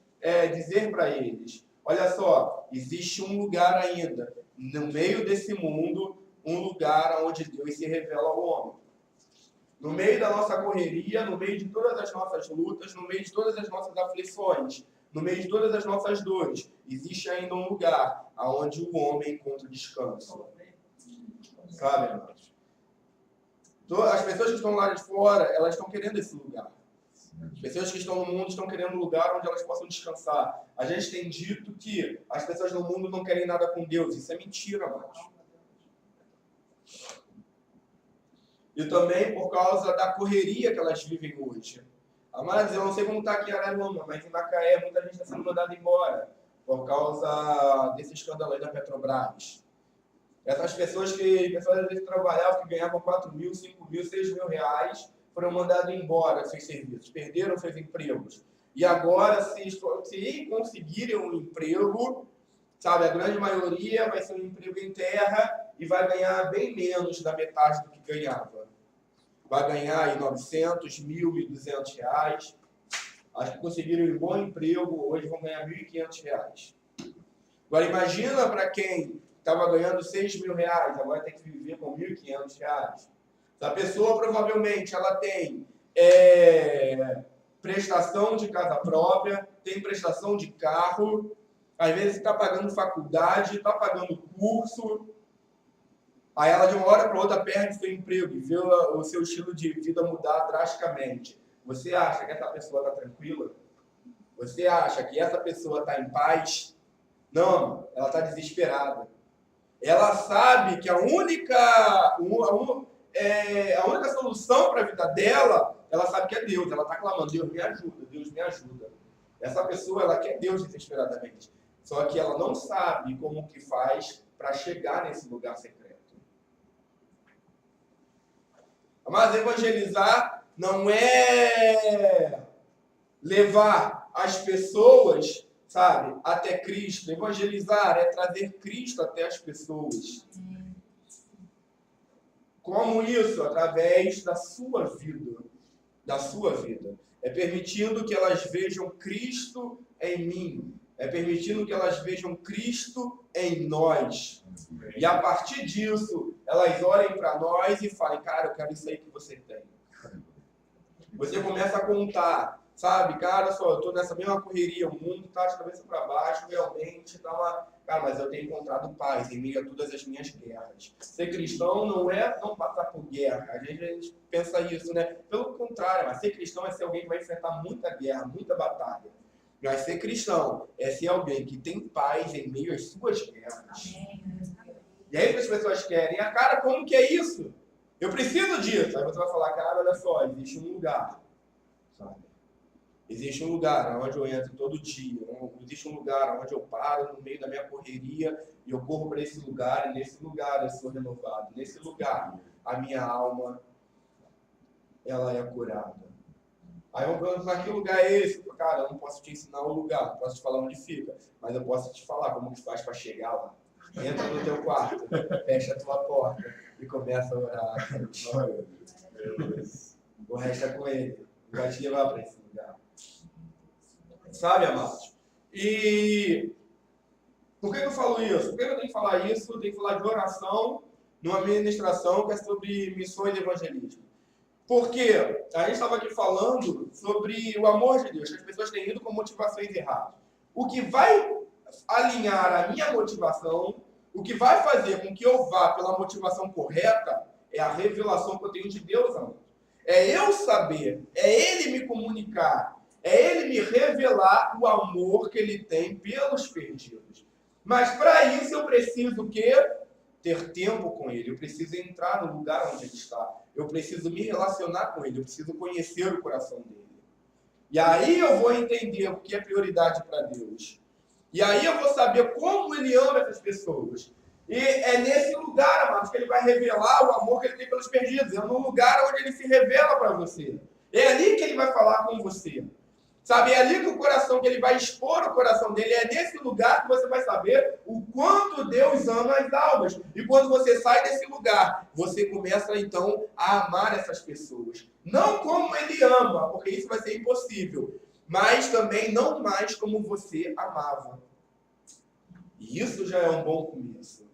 dizer para eles, olha só, existe um lugar ainda, no meio desse mundo, um lugar onde Deus se revela ao homem. No meio da nossa correria, no meio de todas as nossas lutas, no meio de todas as nossas aflições, no meio de todas as nossas dores, existe ainda um lugar onde o homem encontra descanso. Sabe, irmãos? As pessoas que estão lá de fora, elas estão querendo esse lugar. As pessoas que estão no mundo estão querendo um lugar onde elas possam descansar. A gente tem dito que as pessoas no mundo não querem nada com Deus. Isso é mentira, amados. E também por causa da correria que elas vivem hoje. Amados, eu não sei como está aqui em Araruama, mas em Macaé muita gente está sendo mandada embora por causa desse escândalo aí da Petrobras. Essas pessoas às vezes trabalhavam, que ganhavam 4 mil, 5 mil, 6 mil reais, foram mandados embora sem serviços, perderam seus empregos. E agora, se conseguirem um emprego, sabe, a grande maioria vai ser um emprego em terra e vai ganhar bem menos da metade do que ganhava. Vai ganhar aí 900, 1.000, 1.200 reais. As que conseguiram um bom emprego, hoje vão ganhar 1.500 reais. Agora, imagina para quem estava ganhando 6 mil reais, agora tem que viver com 1.500 reais. A pessoa provavelmente ela tem prestação de casa própria, tem prestação de carro, às vezes está pagando faculdade, está pagando curso, aí ela de uma hora para outra perde seu emprego e vê o seu estilo de vida mudar drasticamente. Você acha que essa pessoa está tranquila? Você acha que essa pessoa está em paz? Não, ela está desesperada. Ela sabe que a única solução para a vida dela, ela sabe que é Deus. Ela está clamando, Deus me ajuda, Deus me ajuda. Essa pessoa, ela quer Deus desesperadamente. Só que ela não sabe como que faz para chegar nesse lugar secreto. Mas evangelizar não é levar as pessoas, sabe, até Cristo. Evangelizar é trazer Cristo até as pessoas. Como isso? Através da sua vida. Da sua vida. É permitindo que elas vejam Cristo em mim. É permitindo que elas vejam Cristo em nós. E a partir disso, elas olhem para nós e falem, cara, eu quero isso aí que você tem. Você começa a contar, sabe, cara, só, eu estou nessa mesma correria, o mundo está de cabeça para baixo, realmente está uma... Cara, mas eu tenho encontrado paz em meio a todas as minhas guerras. Ser cristão não é não passar por guerra. A gente pensa isso, né? Pelo contrário, mas ser cristão é ser alguém que vai enfrentar muita guerra, muita batalha. Mas ser cristão é ser alguém que tem paz em meio às suas guerras. E aí as pessoas querem, cara, como que é isso? Eu preciso disso. Aí você vai falar, cara, olha só, existe um lugar, sabe? Existe um lugar onde eu entro todo dia, existe um lugar onde eu paro no meio da minha correria e eu corro para esse lugar, e nesse lugar eu sou renovado. Nesse lugar, a minha alma ela é curada. Aí vão perguntar, mas que lugar é esse? Cara, eu não posso te ensinar o lugar, não posso te falar onde fica, mas eu posso te falar como que faz para chegar lá. Entra no teu quarto, fecha a tua porta e começa a orar. O resto é com ele. Ele vai te levar para esse lugar. Sabe, amados? E por que eu falo isso? Por que eu tenho que falar isso? Eu tenho que falar de oração numa ministração que é sobre missões e evangelismo. Porque a gente estava aqui falando sobre o amor de Deus, que as pessoas têm ido com motivações erradas. O que vai alinhar a minha motivação, o que vai fazer com que eu vá pela motivação correta, é a revelação que eu tenho de Deus, amor. É eu saber, é Ele me comunicar, é Ele me revelar o amor que Ele tem pelos perdidos. Mas para isso eu preciso o quê? Ter tempo com Ele, eu preciso entrar no lugar onde Ele está, eu preciso me relacionar com Ele, eu preciso conhecer o coração dEle. E aí eu vou entender o que é prioridade para Deus. E aí eu vou saber como Ele ama essas pessoas. E é nesse lugar, amados, que Ele vai revelar o amor que Ele tem pelos perdidos. É no lugar onde Ele se revela para você. É ali que Ele vai falar com você. Sabe, é ali que o coração, que Ele vai expor o coração dele. É nesse lugar que você vai saber o quanto Deus ama as almas. E quando você sai desse lugar, você começa, então, a amar essas pessoas. Não como Ele ama, porque isso vai ser impossível. Mas também não mais como você amava. E isso já é um bom começo.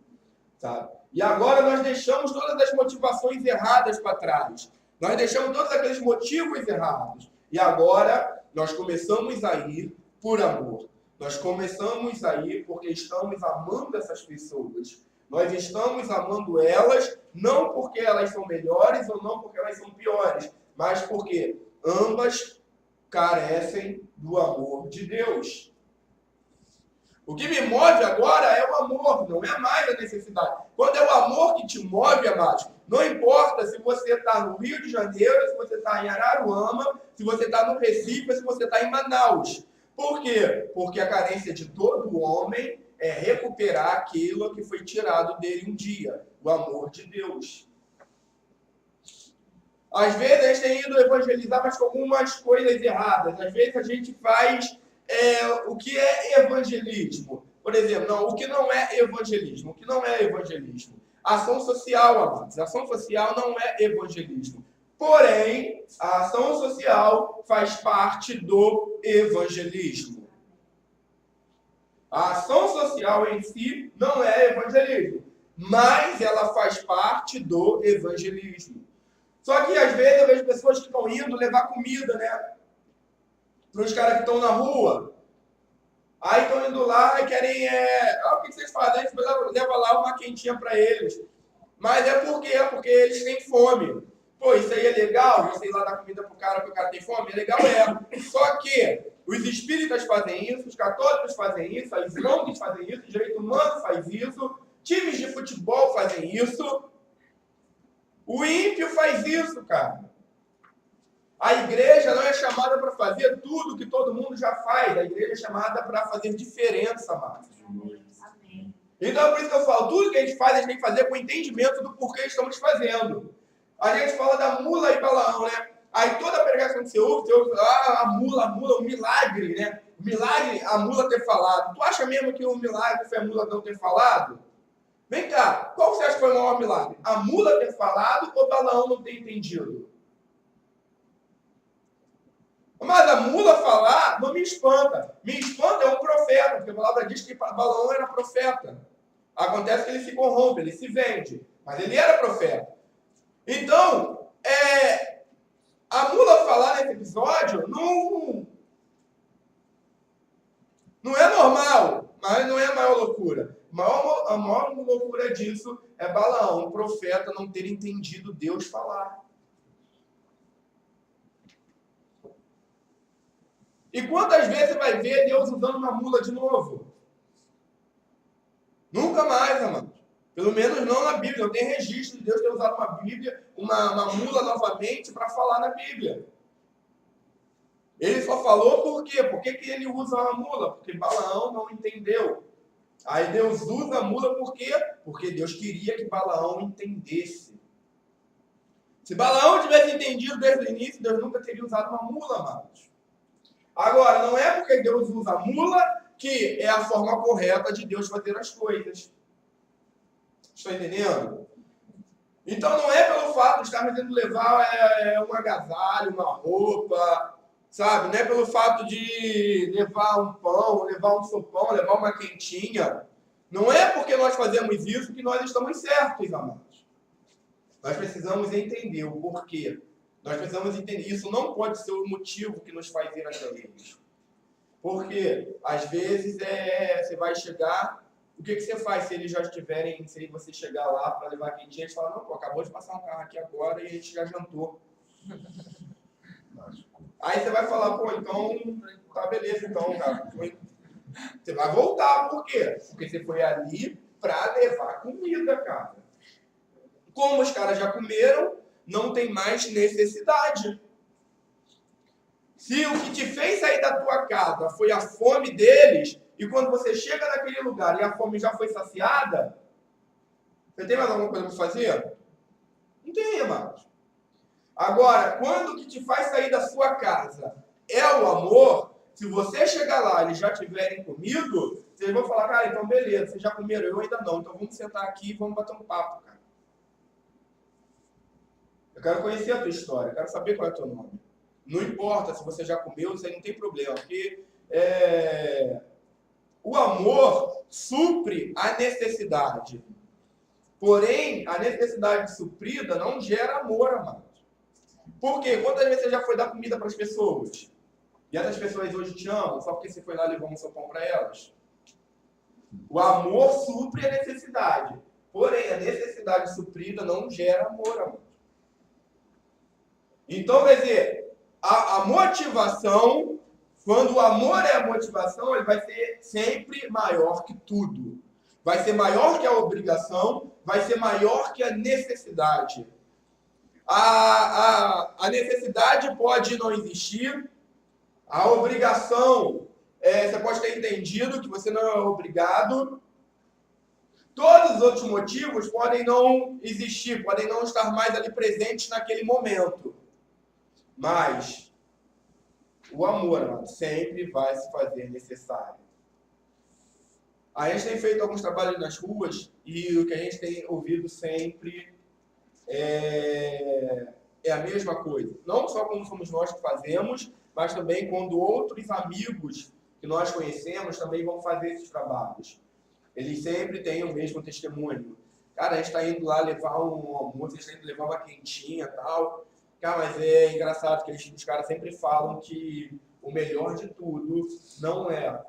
Sabe? E agora nós deixamos todas as motivações erradas para trás. Nós deixamos todos aqueles motivos errados. E agora nós começamos a ir por amor. Nós começamos a ir porque estamos amando essas pessoas. Nós estamos amando elas não porque elas são melhores ou não porque elas são piores, mas porque ambas carecem do amor de Deus. O que me move agora é o amor, não é mais a necessidade. Quando é o amor que te move, amados, não importa se você está no Rio de Janeiro, se você está em Araruama, se você está no Recife, se você está em Manaus. Por quê? Porque a carência de todo homem é recuperar aquilo que foi tirado dele um dia, o amor de Deus. Às vezes a gente tem ido evangelizar, mas com algumas coisas erradas. Às vezes a gente faz o que é evangelismo. Por exemplo, não, o que não é evangelismo? O que não é evangelismo? Ação social, amados. Ação social não é evangelismo. Porém, a ação social faz parte do evangelismo. A ação social em si não é evangelismo, mas ela faz parte do evangelismo. Só que às vezes eu vejo pessoas que estão indo levar comida, né? Para os caras que estão na rua. Aí estão indo lá e querem... o que vocês fazem? A gente leva lá uma quentinha para eles. Mas é por quê? Porque eles têm fome. Pô, isso aí é legal? Você ir lá dar comida para o cara porque o cara tem fome? É legal, é. Só que os espíritas fazem isso, os católicos fazem isso, as ONGs fazem isso, o direito humano faz isso, times de futebol fazem isso. O ímpio faz isso, cara. A igreja não é chamada para fazer tudo que todo mundo já faz. A igreja é chamada para fazer diferença, Marcos. Então é por isso que eu falo, tudo que a gente faz, a gente tem que fazer com entendimento do porquê estamos fazendo. A gente fala da mula e Balaão, né? Aí toda a pregação que você ouve a mula, o milagre, né? O milagre, a mula ter falado. Tu acha mesmo que o milagre foi a mula não ter falado? Vem cá, qual você acha que foi o maior milagre? A mula ter falado ou Balaão não ter entendido? Mas a mula falar não me espanta. Me espanta é um profeta, porque a palavra diz que Balaão era profeta. Acontece que ele se corrompe, ele se vende. Mas ele era profeta. Então, a mula falar nesse episódio não é normal, mas não é a maior loucura. A maior loucura disso é Balaão, um profeta, não ter entendido Deus falar. E quantas vezes você vai ver Deus usando uma mula de novo? Nunca mais, amado. Pelo menos não na Bíblia. Não tem registro de Deus ter usado uma Bíblia, uma mula novamente para falar na Bíblia. Ele só falou por quê? Por que ele usa uma mula? Porque Balaão não entendeu. Aí Deus usa a mula por quê? Porque Deus queria que Balaão entendesse. Se Balaão tivesse entendido desde o início, Deus nunca teria usado uma mula, amados. Agora, não é porque Deus usa mula que é a forma correta de Deus fazer as coisas. Estão entendendo? Então, não é pelo fato de estarmos tentando levar um agasalho, uma roupa, sabe? Não é pelo fato de levar um pão, levar um sopão, levar uma quentinha. Não é porque nós fazemos isso que nós estamos certos, amados. Nós precisamos entender o porquê. Nós precisamos entender. Isso não pode ser o motivo que nos faz ir até eles. Porque, às vezes, você vai chegar... O que você faz se eles já estiverem... Se você chegar lá para levar quentinha, eles falam, não, pô, acabou de passar um carro aqui agora e a gente já jantou. Aí você vai falar, pô, então... Tá, beleza, então, cara. Você vai voltar, por quê? Porque você foi ali para levar comida, cara. Como os caras já comeram, não tem mais necessidade. Se o que te fez sair da tua casa foi a fome deles, e quando você chega naquele lugar e a fome já foi saciada, você tem mais alguma coisa para fazer? Não tem, amados. Agora, quando o que te faz sair da sua casa é o amor, se você chegar lá e eles já tiverem comido, vocês vão falar, cara, então beleza, vocês já comeram, eu ainda não, então vamos sentar aqui e vamos bater um papo, cara. Eu quero conhecer a tua história, eu quero saber qual é o teu nome. Não importa se você já comeu, isso aí não tem problema, porque o amor supre a necessidade. Porém, a necessidade suprida não gera amor, amado. Por quê? Quantas vezes você já foi dar comida para as pessoas? E essas pessoas hoje te amam só porque você foi lá e levou um sopão para elas? O amor supre a necessidade. Porém, a necessidade suprida não gera amor, amado. Então, quer dizer, a motivação, quando o amor é a motivação, ele vai ser sempre maior que tudo. Vai ser maior que a obrigação, vai ser maior que a necessidade. A necessidade pode não existir, a obrigação, você pode ter entendido que você não é obrigado. Todos os outros motivos podem não existir, podem não estar mais ali presentes naquele momento. Mas o amor, sempre vai se fazer necessário. A gente tem feito alguns trabalhos nas ruas e o que a gente tem ouvido sempre é a mesma coisa. Não só quando somos nós que fazemos, mas também quando outros amigos que nós conhecemos também vão fazer esses trabalhos. Eles sempre têm o mesmo testemunho. Cara, a gente está indo lá levar um almoço, a gente está indo levar uma quentinha e tal. Cara, mas é engraçado que os caras sempre falam que o melhor de tudo não é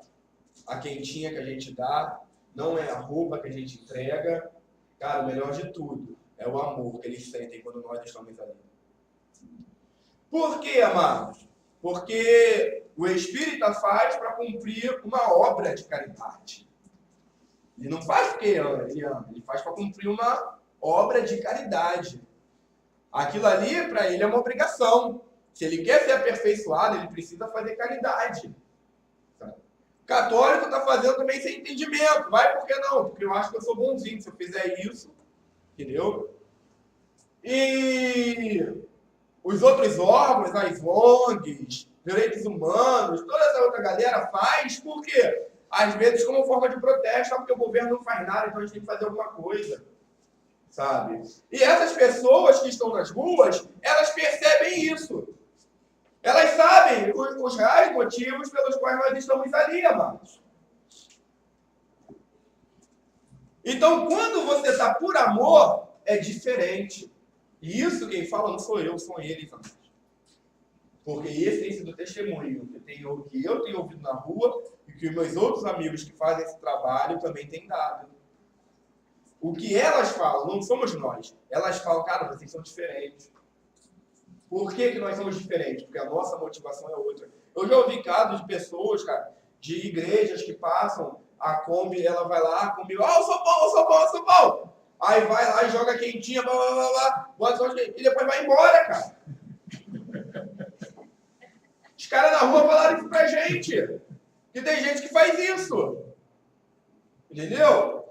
a quentinha que a gente dá, não é a roupa que a gente entrega. Cara, o melhor de tudo é o amor que eles sentem quando nós estamos ali. Por quê, amados? Porque o Espírita faz para cumprir uma obra de caridade. Ele não faz porque ele ama, ele faz para cumprir uma obra de caridade. Aquilo ali, para ele, é uma obrigação. Se ele quer ser aperfeiçoado, ele precisa fazer caridade. O católico está fazendo também sem entendimento. Vai, por que não? Porque eu acho que eu sou bonzinho. Se eu fizer isso, entendeu? E os outros órgãos, as ONGs, direitos humanos, toda essa outra galera faz, por quê? Às vezes como forma de protesto, porque o governo não faz nada, então a gente tem que fazer alguma coisa. Sabe? E essas pessoas que estão nas ruas, elas percebem isso. Elas sabem os reais motivos pelos quais nós estamos ali, amados. Então, quando você está por amor, é diferente. E isso quem fala não sou eu, são eles, amados. Porque esse tem sido o testemunho que eu tenho ouvido na rua e que os meus outros amigos que fazem esse trabalho também têm dado. O que elas falam, não somos nós. Elas falam, cara, vocês são diferentes. Por que nós somos diferentes? Porque a nossa motivação é outra. Eu já ouvi casos de pessoas, cara, de igrejas que passam, a Kombi, ela vai lá, a Kombi, o sopão. Aí vai lá e joga quentinha, blá, blá, blá, blá, bota, e depois vai embora, cara. Os caras na rua falaram isso pra gente. E tem gente que faz isso. Entendeu?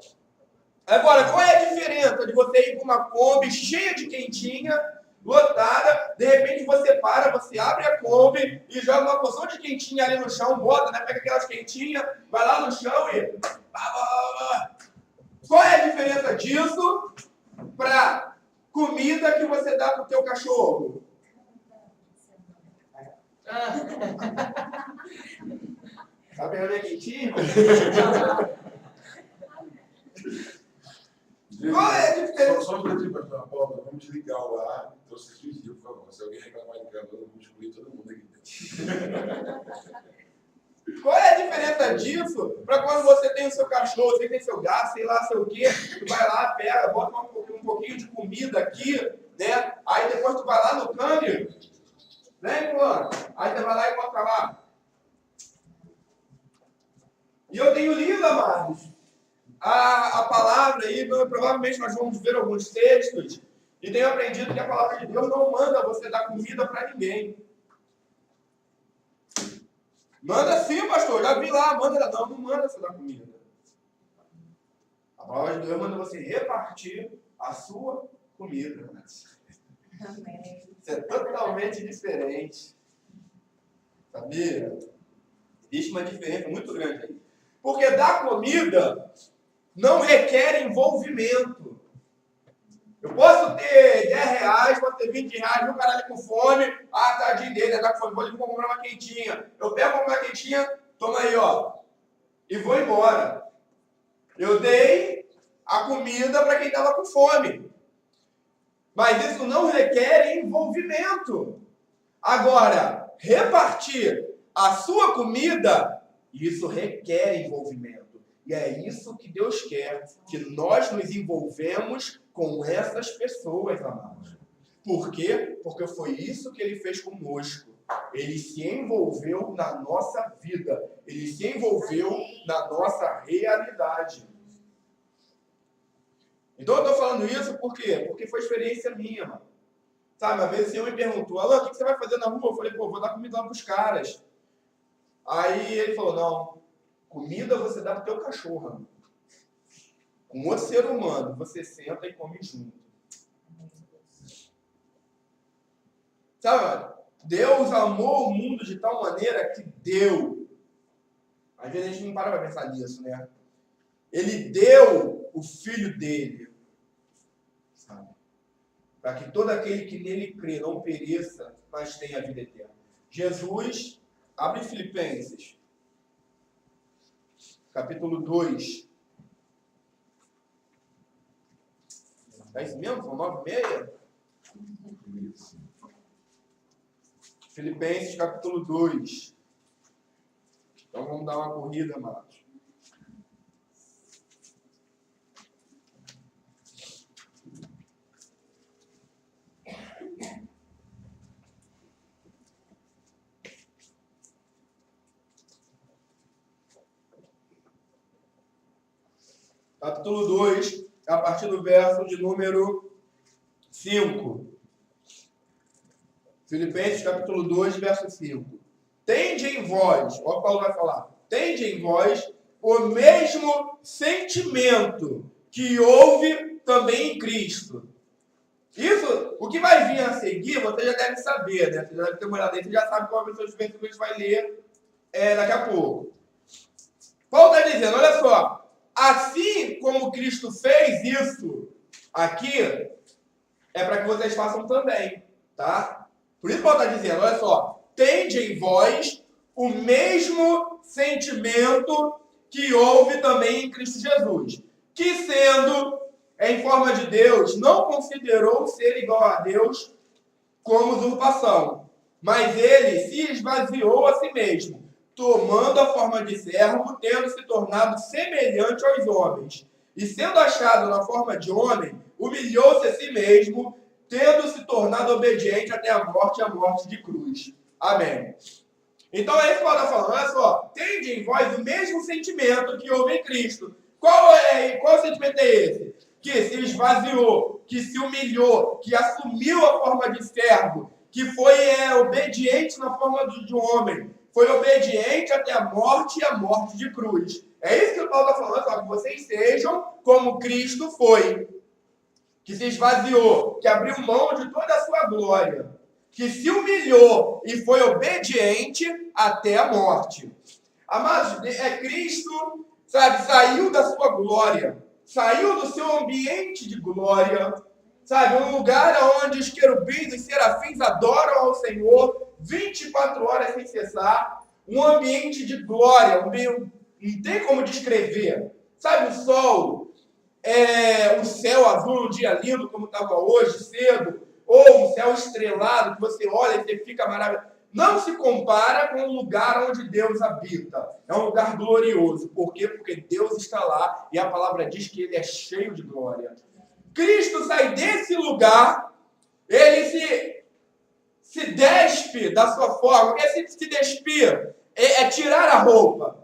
Agora, qual é a diferença de você ir com uma Kombi cheia de quentinha lotada, de repente você para, você abre a Kombi e joga uma porção de quentinha ali no chão, bota, né? Pega aquelas quentinhas, vai lá no chão e... Qual é a diferença disso para comida que você dá pro teu cachorro? Tá pegando a quentinha? Qual é a diferença? Só um minutinho, pastor Paulo, vamos desligar o ar. Então, vocês vigiam, por favor. Se alguém reclamar em câmera, eu vou excluir todo mundo aqui dentro. Qual é a diferença disso para quando você tem o seu cachorro, você tem seu gato, sei lá, sei o quê, tu vai lá, pega, bota um pouquinho de comida aqui, né? Aí depois tu vai lá no câmbio, né, fulano? Aí tu vai lá e bota lá. E eu tenho lido, amados, a palavra aí, provavelmente nós vamos ver alguns textos, e tenho aprendido que a palavra de Deus não manda você dar comida para ninguém. Manda sim, pastor, já vi lá, manda, não manda você dar comida. A palavra de Deus manda você repartir a sua comida. Amém. Isso é totalmente diferente. Sabia? Existe uma diferença muito grande aí. Porque dar comida não requer envolvimento. Eu posso ter 10 reais, posso ter 20 reais, meu caralho com fome. Ah, tadinho dele, tá com fome, vou ali comprar uma quentinha. Eu pego uma quentinha, toma aí, ó. E vou embora. Eu dei a comida para quem estava com fome. Mas isso não requer envolvimento. Agora, repartir a sua comida, isso requer envolvimento. E é isso que Deus quer, que nós nos envolvemos com essas pessoas, amados. Por quê? Porque foi isso que Ele fez conosco. Ele se envolveu na nossa vida. Ele se envolveu na nossa realidade. Então eu estou falando isso por quê? Porque foi experiência minha, mano. Sabe, uma vez o Senhor me perguntou, Alan, o que você vai fazer na rua? Eu falei, pô, vou dar comida lá pros caras. Aí ele falou, não, comida você dá pro teu cachorro, mano. Com outro ser humano, você senta e come junto. Sabe, Deus amou o mundo de tal maneira que deu. Às vezes a gente não para pra pensar nisso, né? Ele deu o filho dele, sabe? Para que todo aquele que nele crê não pereça, mas tenha a vida eterna. Jesus, abre Filipenses, capítulo 2. É isso mesmo? São 9h30? Filipenses, capítulo 2. Então vamos dar uma corrida, amados. Capítulo 2, a partir do verso de número 5. Filipenses, capítulo 2, verso 5. Tende em vós, olha o que Paulo vai falar, tende em vós o mesmo sentimento que houve também em Cristo. Isso, o que vai vir a seguir, você já deve saber, né? Você já deve ter uma olhada aí, você já sabe qual vai ser os versículos que a gente vai ler daqui a pouco. Paulo está dizendo, olha só, assim como Cristo fez isso aqui, é para que vocês façam também, tá? Por isso Paulo está dizendo, olha só, tende em vós o mesmo sentimento que houve também em Cristo Jesus, que sendo em forma de Deus, não considerou ser igual a Deus como usurpação, mas ele se esvaziou a si mesmo, tomando a forma de servo, tendo se tornado semelhante aos homens, e sendo achado na forma de homem, humilhou-se a si mesmo, tendo se tornado obediente até a morte de cruz. Amém. Então é isso que Paulo está falando, olha só, tende em vós o mesmo sentimento que houve em Cristo. Qual sentimento é esse? Que se esvaziou, que se humilhou, que assumiu a forma de servo, que foi obediente na forma de homem, foi obediente até a morte e a morte de cruz. É isso que o Paulo está falando, só que vocês sejam como Cristo foi, que se esvaziou, que abriu mão de toda a sua glória, que se humilhou e foi obediente até a morte. Amados, Cristo, sabe, saiu da sua glória, saiu do seu ambiente de glória, sabe, um lugar onde os querubins e serafins adoram ao Senhor 24 horas sem cessar, um ambiente de glória, não tem como descrever, sabe, o sol, o céu azul, um dia lindo como estava hoje, cedo, ou um céu estrelado, que você olha e você fica maravilhoso. Não se compara com o lugar onde Deus habita. É um lugar glorioso. Por quê? Porque Deus está lá e a palavra diz que ele é cheio de glória. Cristo sai desse lugar, ele se despe da sua forma. O que é se despir? É tirar a roupa.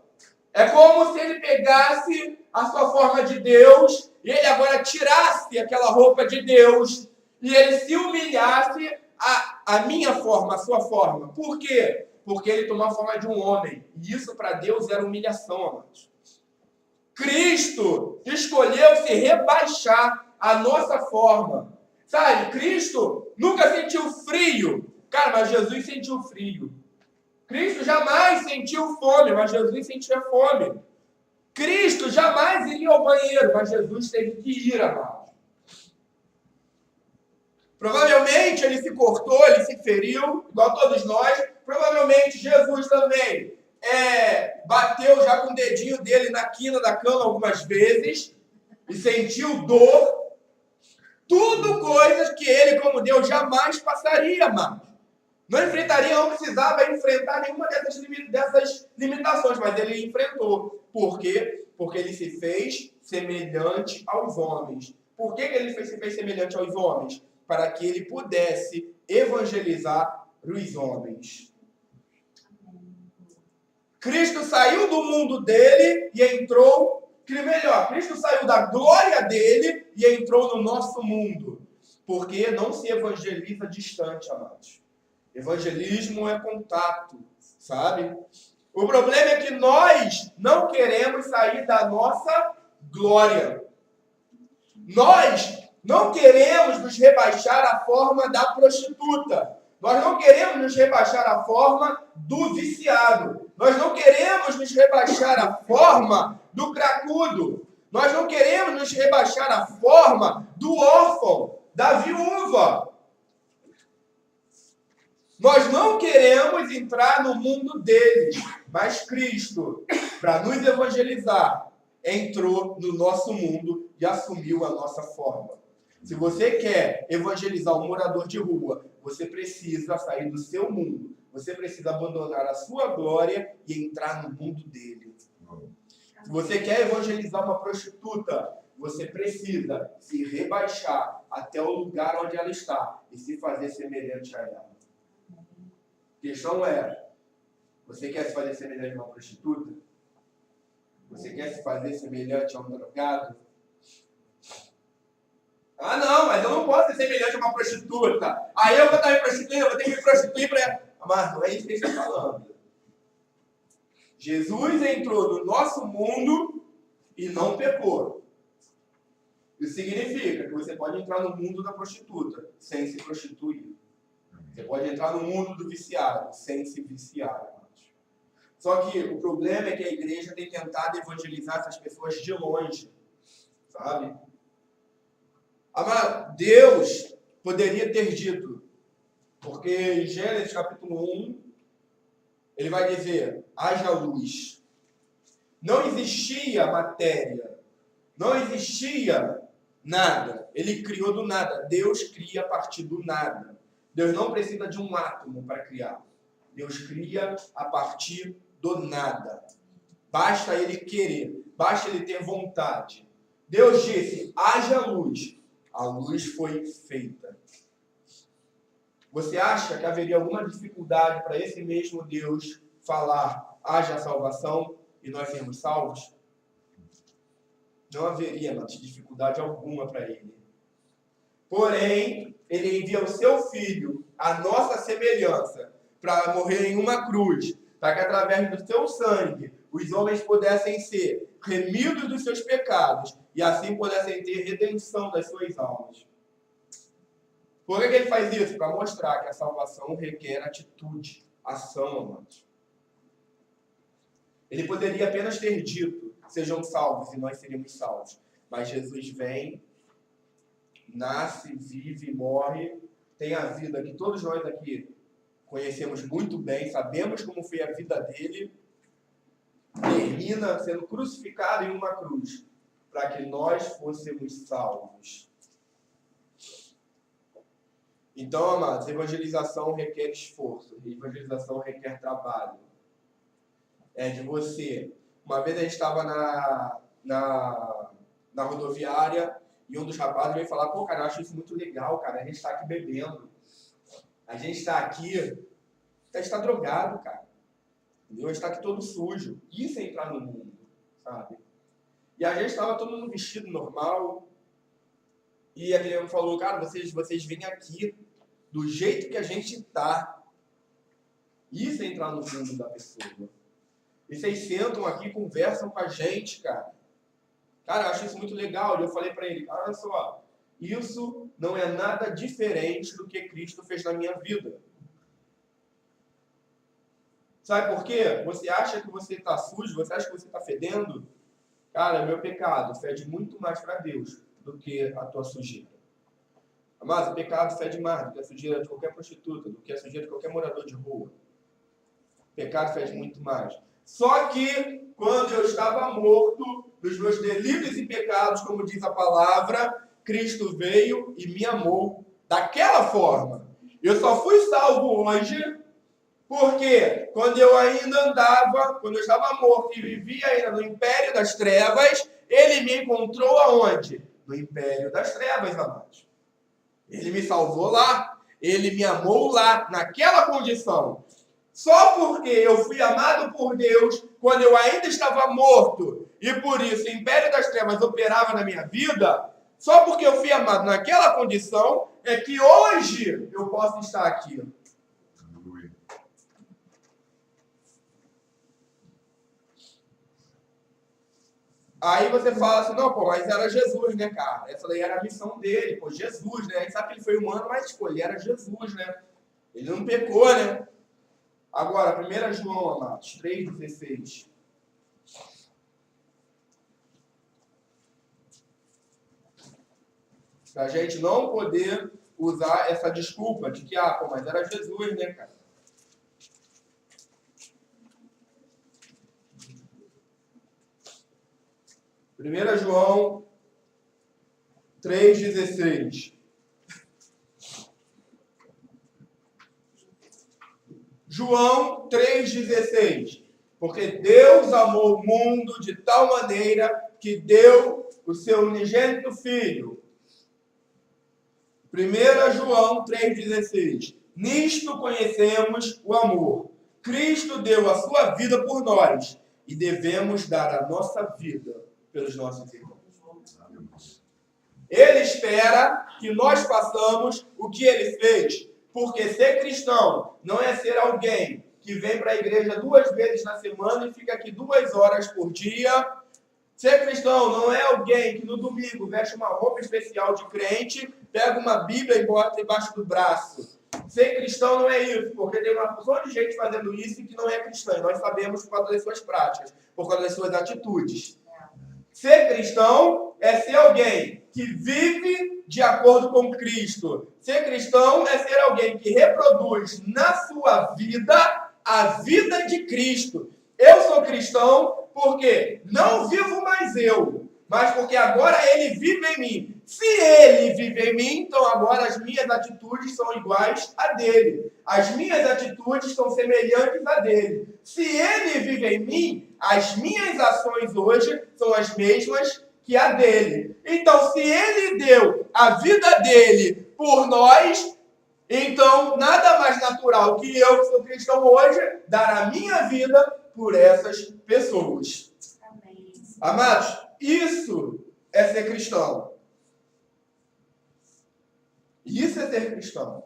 É como se ele pegasse a sua forma de Deus e ele agora tirasse aquela roupa de Deus e ele se humilhasse a minha forma, a sua forma. Por quê? Porque ele tomou a forma de um homem. E isso para Deus era humilhação, amados. Cristo escolheu se rebaixar a nossa forma. Sabe, Cristo nunca sentiu frio. Cara, mas Jesus sentiu frio. Cristo jamais sentiu fome, mas Jesus sentia fome. Cristo jamais iria ao banheiro, mas Jesus teve que ir, amado. Provavelmente ele se cortou, ele se feriu, igual todos nós. Provavelmente Jesus também bateu já com o dedinho dele na quina da cama algumas vezes e sentiu dor. Tudo coisas que ele, como Deus, jamais passaria, amado. Não enfrentaria, não precisava enfrentar nenhuma dessas limitações, mas ele enfrentou. Por quê? Porque ele se fez semelhante aos homens. Por que ele se fez semelhante aos homens? Para que ele pudesse evangelizar os homens. Cristo saiu do mundo dele e entrou, Cristo saiu da glória dele e entrou no nosso mundo. Porque não se evangeliza distante, amados. Evangelismo é contato, sabe? O problema é que nós não queremos sair da nossa glória. Nós não queremos nos rebaixar à forma da prostituta. Nós não queremos nos rebaixar à forma do viciado. Nós não queremos nos rebaixar à forma do cracudo. Nós não queremos nos rebaixar à forma do órfão, da viúva. Nós não queremos entrar no mundo deles, mas Cristo, para nos evangelizar, entrou no nosso mundo e assumiu a nossa forma. Se você quer evangelizar um morador de rua, você precisa sair do seu mundo. Você precisa abandonar a sua glória e entrar no mundo dele. Se você quer evangelizar uma prostituta, você precisa se rebaixar até o lugar onde ela está e se fazer semelhante a ela. A questão é, você quer se fazer semelhante a uma prostituta? Você quer se fazer semelhante a um drogado? Ah, não, mas eu não posso ser semelhante a uma prostituta. Aí eu vou estar me prostituindo, eu vou ter que me prostituir para ela. Mas não é isso que ele está falando. Jesus entrou no nosso mundo e não pecou. Isso significa que você pode entrar no mundo da prostituta sem se prostituir. Você pode entrar no mundo do viciado sem se viciar. Só que o problema é que a igreja tem tentado evangelizar essas pessoas de longe. Sabe? Mas Deus poderia ter dito, porque em Gênesis capítulo 1, ele vai dizer, haja luz. Não existia matéria, não existia nada. Ele criou do nada. Deus cria a partir do nada. Deus não precisa de um átomo para criar. Deus cria a partir do nada. Basta ele querer, basta ele ter vontade. Deus disse, haja luz. A luz foi feita. Você acha que haveria alguma dificuldade para esse mesmo Deus falar, haja salvação e nós sermos salvos? Não haveria dificuldade alguma para ele. Porém, ele envia o seu Filho, a nossa semelhança, para morrer em uma cruz, para que através do seu sangue os homens pudessem ser remidos dos seus pecados e assim pudessem ter redenção das suas almas. Por que ele faz isso? Para mostrar que a salvação requer atitude, ação, amados. Ele poderia apenas ter dito, sejam salvos e nós seríamos salvos. Mas Jesus vem, nasce, vive, morre, tem a vida que todos nós aqui conhecemos muito bem, sabemos como foi a vida dele, termina sendo crucificado em uma cruz, para que nós fôssemos salvos. Então, amados, evangelização requer esforço, evangelização requer trabalho. É de você. Uma vez a gente estava na rodoviária e um dos rapazes veio falar, pô, cara, eu acho isso muito legal, cara, a gente está aqui bebendo, a gente está aqui, a gente está drogado, cara, entendeu? A gente está aqui todo sujo, isso é entrar no mundo, sabe? E a gente estava todo mundo vestido normal, e aquele homem falou, cara, vocês vêm aqui do jeito que a gente está, isso é entrar no mundo da pessoa. E vocês sentam aqui, conversam com a gente, cara. Cara, eu acho isso muito legal. E eu falei para ele, cara, olha só, isso não é nada diferente do que Cristo fez na minha vida. Sabe por quê? Você acha que você está sujo? Você acha que você está fedendo? Cara, meu pecado fede muito mais para Deus do que a tua sujeira. Mas o pecado fede mais do que a sujeira de qualquer prostituta, do que a sujeira de qualquer morador de rua. O pecado fede muito mais. Só que, quando eu estava morto dos meus delitos e pecados, como diz a palavra, Cristo veio e me amou daquela forma. Eu só fui salvo hoje porque, quando eu ainda andava, quando eu estava morto e vivia ainda no império das trevas, ele me encontrou aonde? No império das trevas, amados. Ele me salvou lá, ele me amou lá, naquela condição. Só porque eu fui amado por Deus quando eu ainda estava morto e por isso o império das trevas operava na minha vida, só porque eu fui amado naquela condição é que hoje eu posso estar aqui. Aí você fala assim, não, pô, mas era Jesus, né, cara? Essa daí era a missão dele, pô, Jesus, né? A gente sabe que ele foi humano, mas, pô, ele era Jesus, né? Ele não pecou, né? Agora, 1 João, amados, 3,16. Para a gente não poder usar essa desculpa de que, pô, mas era Jesus, né, cara? Primeira João 3,16. João 3,16. Porque Deus amou o mundo de tal maneira que deu o seu unigênito Filho. 1 João 3,16. Nisto conhecemos o amor. Cristo deu a sua vida por nós e devemos dar a nossa vida pelos nossos irmãos. Ele espera que nós façamos o que ele fez. Porque ser cristão não é ser alguém que vem para a igreja 2 vezes na semana e fica aqui 2 horas por dia. Ser cristão não é alguém que no domingo veste uma roupa especial de crente, pega uma Bíblia e bota debaixo do braço. Ser cristão não é isso, porque tem uma porção de gente fazendo isso e que não é cristã. E nós sabemos por causa das suas práticas, por causa das suas atitudes. Ser cristão é ser alguém que vive de acordo com Cristo. Ser cristão é ser alguém que reproduz na sua vida a vida de Cristo. Eu sou cristão porque não vivo mais eu, mas porque agora ele vive em mim. Se ele vive em mim, então agora as minhas atitudes são iguais a dele. As minhas atitudes são semelhantes a dele. Se ele vive em mim, as minhas ações hoje são as mesmas que a dele. Então, se ele deu a vida dele por nós, então nada mais natural que eu, que sou cristão hoje, dar a minha vida por essas pessoas. Amém. Amados, isso é ser cristão. Isso é ser cristão.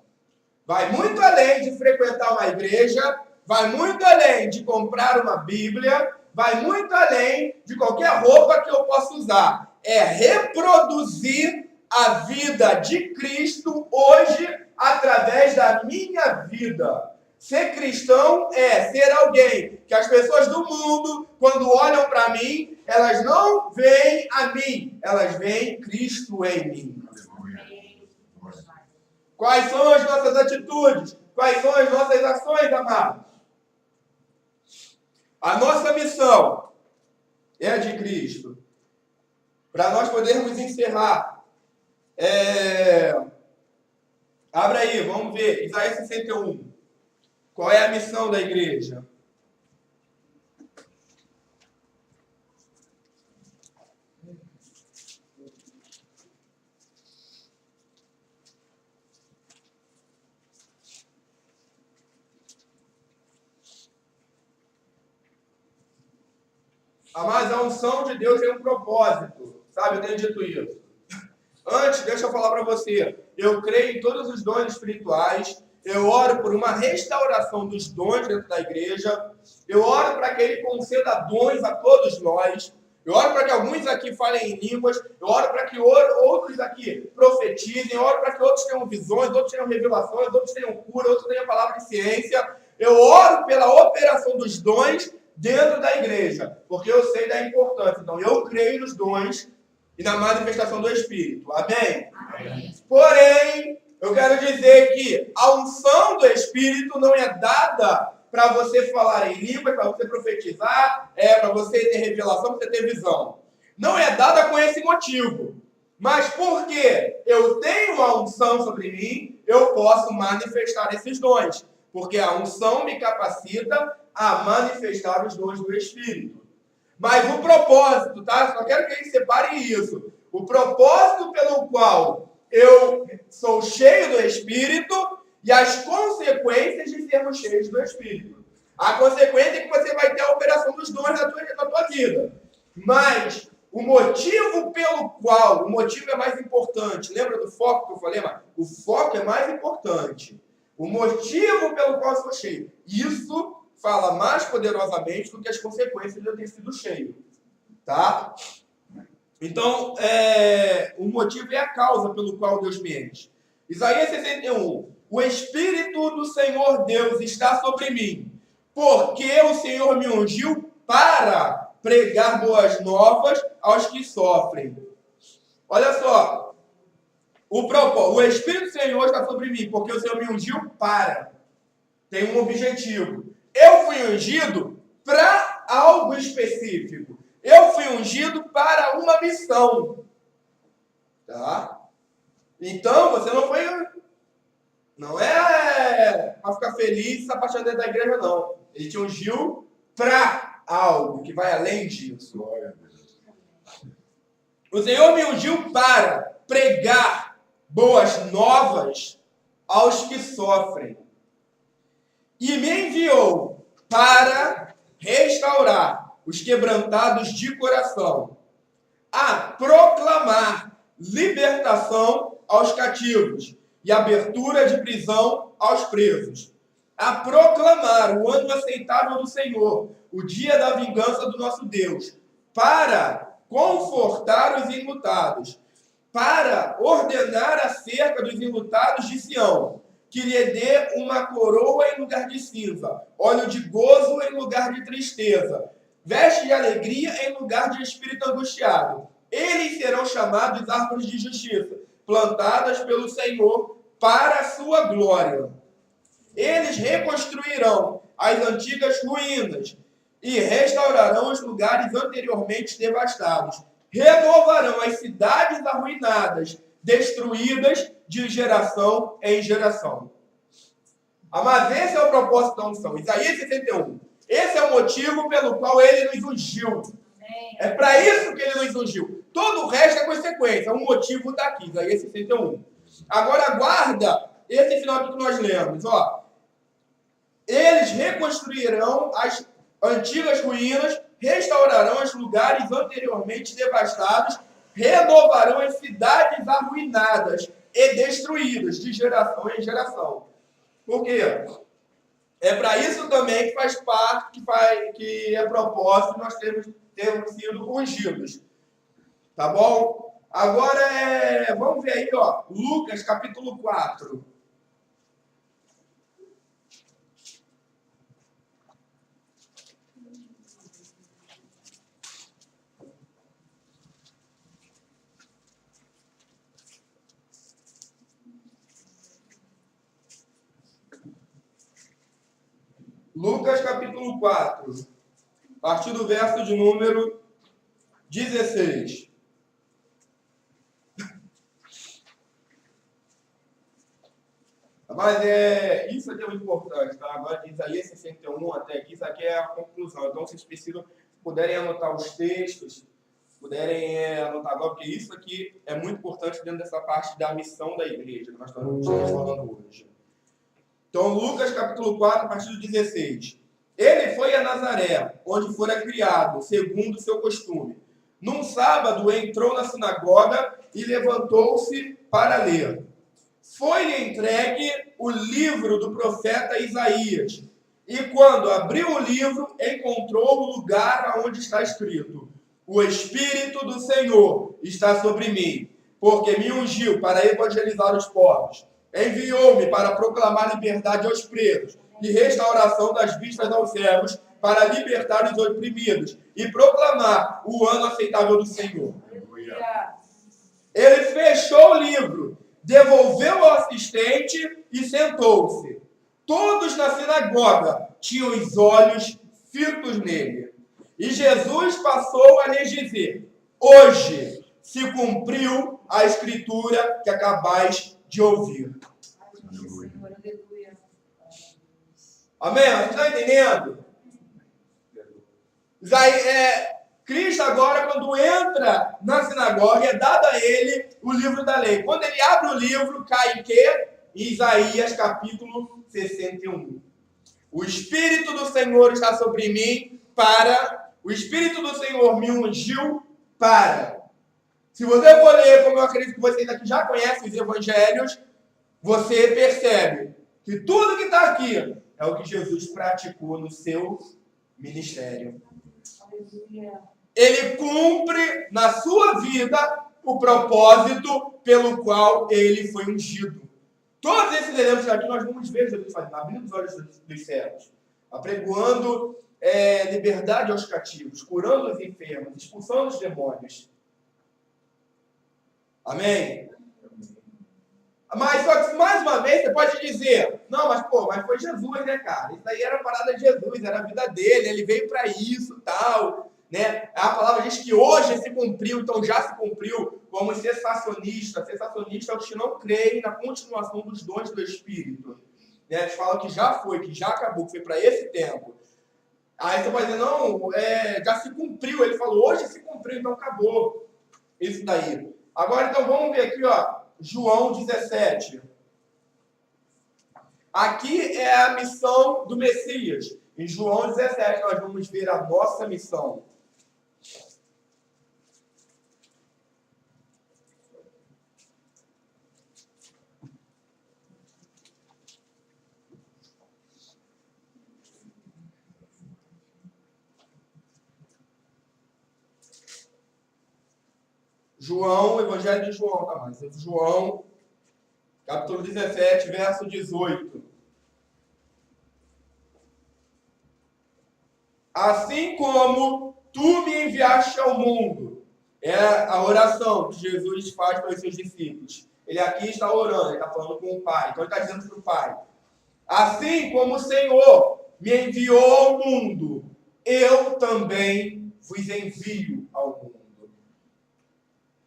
Vai muito além de frequentar uma igreja, vai muito além de comprar uma Bíblia, vai muito além de qualquer roupa que eu possa usar. É reproduzir a vida de Cristo hoje através da minha vida. Ser cristão é ser alguém que as pessoas do mundo, quando olham para mim, elas não veem a mim, elas veem Cristo em mim. Quais são as nossas atitudes? Quais são as nossas ações, amados? A nossa missão é a de Cristo. Para nós podermos encerrar, abra aí, vamos ver, Isaías 61. Qual é a missão da igreja? Mas a unção de Deus tem um propósito, sabe? Eu tenho dito isso. Antes, deixa eu falar para você, eu creio em todos os dons espirituais, eu oro por uma restauração dos dons dentro da igreja, eu oro para que Ele conceda dons a todos nós, eu oro para que alguns aqui falem em línguas, eu oro para que outros aqui profetizem, eu oro para que outros tenham visões, outros tenham revelações, outros tenham cura, outros tenham palavra de ciência. Eu oro pela operação dos dons dentro da igreja, porque eu sei da importância. Então, eu creio nos dons e na manifestação do Espírito. Amém? Amém. Porém, eu quero dizer que a unção do Espírito não é dada para você falar em línguas, para você profetizar, para você ter revelação, para você ter visão. Não é dada com esse motivo. Mas porque eu tenho a unção sobre mim, eu posso manifestar esses dons. Porque a unção me capacita a manifestar os dons do Espírito. Mas o propósito, tá? Só quero que a gente separe isso. O propósito pelo qual eu sou cheio do Espírito e as consequências de sermos cheios do Espírito. A consequência é que você vai ter a operação dos dons na tua vida. Mas o motivo pelo qual, o motivo é mais importante. Lembra do foco que eu falei? Mas o foco é mais importante. O motivo pelo qual eu sou cheio. Isso fala mais poderosamente do que as consequências de eu ter sido cheio. Tá? Então, o motivo é a causa pelo qual Deus me enche. Isaías 61. O Espírito do Senhor Deus está sobre mim, porque o Senhor me ungiu para pregar boas novas aos que sofrem. Olha só. O Espírito do Senhor está sobre mim, porque o Senhor me ungiu para. Tem um objetivo. Eu fui ungido para algo específico. Eu fui ungido para uma missão. Tá? Então, você não foi... Não é para ficar feliz essa parte dentro da igreja, não. Ele te ungiu para algo que vai além disso. O Senhor me ungiu para pregar boas novas aos que sofrem. E me enviou para restaurar os quebrantados de coração, a proclamar libertação aos cativos e abertura de prisão aos presos, a proclamar o ano aceitável do Senhor, o dia da vingança do nosso Deus, para confortar os enlutados, para ordenar acerca dos enlutados de Sião, que lhe dê uma coroa em lugar de cinza, óleo de gozo em lugar de tristeza, veste de alegria em lugar de espírito angustiado. Eles serão chamados árvores de justiça, plantadas pelo Senhor para a sua glória. Eles reconstruirão as antigas ruínas e restaurarão os lugares anteriormente devastados. Renovarão as cidades arruinadas, destruídas de geração em geração. Mas esse é o propósito da unção. Isaías 61. Esse é o motivo pelo qual ele nos ungiu. É para isso que ele nos ungiu. Todo o resto é consequência. O motivo está aqui, Isaías 61. Agora guarda esse final que nós lemos. Ó. Eles reconstruirão as antigas ruínas, restaurarão os lugares anteriormente devastados, renovarão as cidades arruinadas e destruídas de geração em geração. Por quê? É para isso também que faz parte, que é propósito, nós temos sido ungidos. Tá bom? Agora, vamos ver aí, ó, Lucas capítulo 4. Lucas capítulo 4, a partir do verso de número 16. Mas isso aqui é muito importante, tá? Agora de Isaías 61 até aqui, isso aqui é a conclusão. Então, vocês precisam, puderem anotar os textos, puderem anotar agora, porque isso aqui é muito importante dentro dessa parte da missão da igreja, que nós estamos falando hoje. Então, Lucas capítulo 4, a partir do 16. Ele foi a Nazaré, onde fora criado, segundo o seu costume. Num sábado, entrou na sinagoga e levantou-se para ler. Foi-lhe entregue o livro do profeta Isaías. E quando abriu o livro, encontrou o lugar onde está escrito: O Espírito do Senhor está sobre mim, porque me ungiu para evangelizar os povos. Enviou-me para proclamar liberdade aos presos e restauração das vistas aos cegos, para libertar os oprimidos e proclamar o ano aceitável do Senhor. Ele fechou o livro, devolveu ao assistente e sentou-se. Todos na sinagoga tinham os olhos fitos nele. E Jesus passou a lhes dizer: Hoje se cumpriu a escritura que acabais de ouvir. Amém? Você está entendendo? Cristo agora, quando entra na sinagoga, é dado a ele o livro da lei. Quando ele abre o livro, cai em quê? Isaías capítulo 61. O Espírito do Senhor está sobre mim o Espírito do Senhor me ungiu para. Se você for ler, como eu acredito que vocês aqui já conhecem os evangelhos, você percebe que tudo que está aqui é o que Jesus praticou no seu ministério. Ele cumpre na sua vida o propósito pelo qual ele foi ungido. Todos esses exemplos aqui nós vamos ver Jesus fazendo, abrindo os olhos dos cegos, apregoando liberdade aos cativos, curando os enfermos, expulsando os demônios. Amém? Mas só que mais uma vez você pode dizer: não, mas foi Jesus, né, cara? Isso aí era a parada de Jesus, era a vida dele, ele veio para isso, tal, né? A palavra diz que hoje se cumpriu, então já se cumpriu, como cessacionista. Cessacionista é os que não creem na continuação dos dons do Espírito. Né? Eles falam que já foi, que já acabou, que foi para esse tempo. Aí você vai dizer: não, já se cumpriu. Ele falou: hoje se cumpriu, então acabou. Isso daí. Agora, então, vamos ver aqui, ó. João 17. Aqui é a missão do Messias. Em João 17 nós vamos ver a nossa missão. João, Evangelho de João, tá, mas João, capítulo 17, verso 18. Assim como tu me enviaste ao mundo. É a oração que Jesus faz para os seus discípulos. Ele aqui está orando, ele está falando com o Pai. Então ele está dizendo para o Pai: assim como o Senhor me enviou ao mundo, eu também vos envio ao mundo.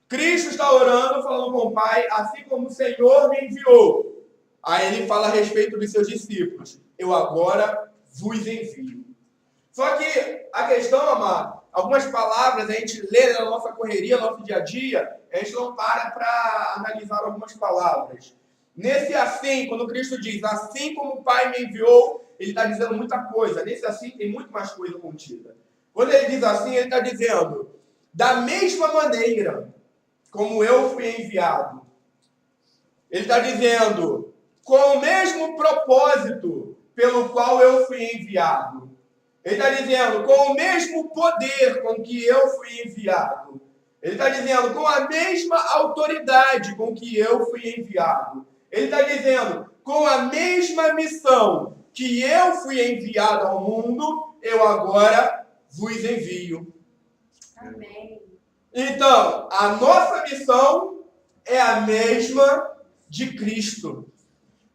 Cristo está orando, falando com o Pai, assim como o Senhor me enviou. Aí ele fala a respeito dos seus discípulos: eu agora vos envio. Só que a questão, amado, algumas palavras a gente lê na nossa correria, no nosso dia a dia, a gente não para analisar algumas palavras. Nesse assim, quando Cristo diz, assim como o Pai me enviou, ele está dizendo muita coisa. Nesse assim tem muito mais coisa contida. Quando ele diz assim, ele está dizendo: da mesma maneira como eu fui enviado. Ele está dizendo: com o mesmo propósito pelo qual eu fui enviado. Ele está dizendo: com o mesmo poder com que eu fui enviado. Ele está dizendo, com a mesma autoridade com que eu fui enviado. Ele está dizendo, com a mesma missão que eu fui enviado ao mundo, eu agora vos envio. Amém. Então, a nossa missão é a mesma de Cristo.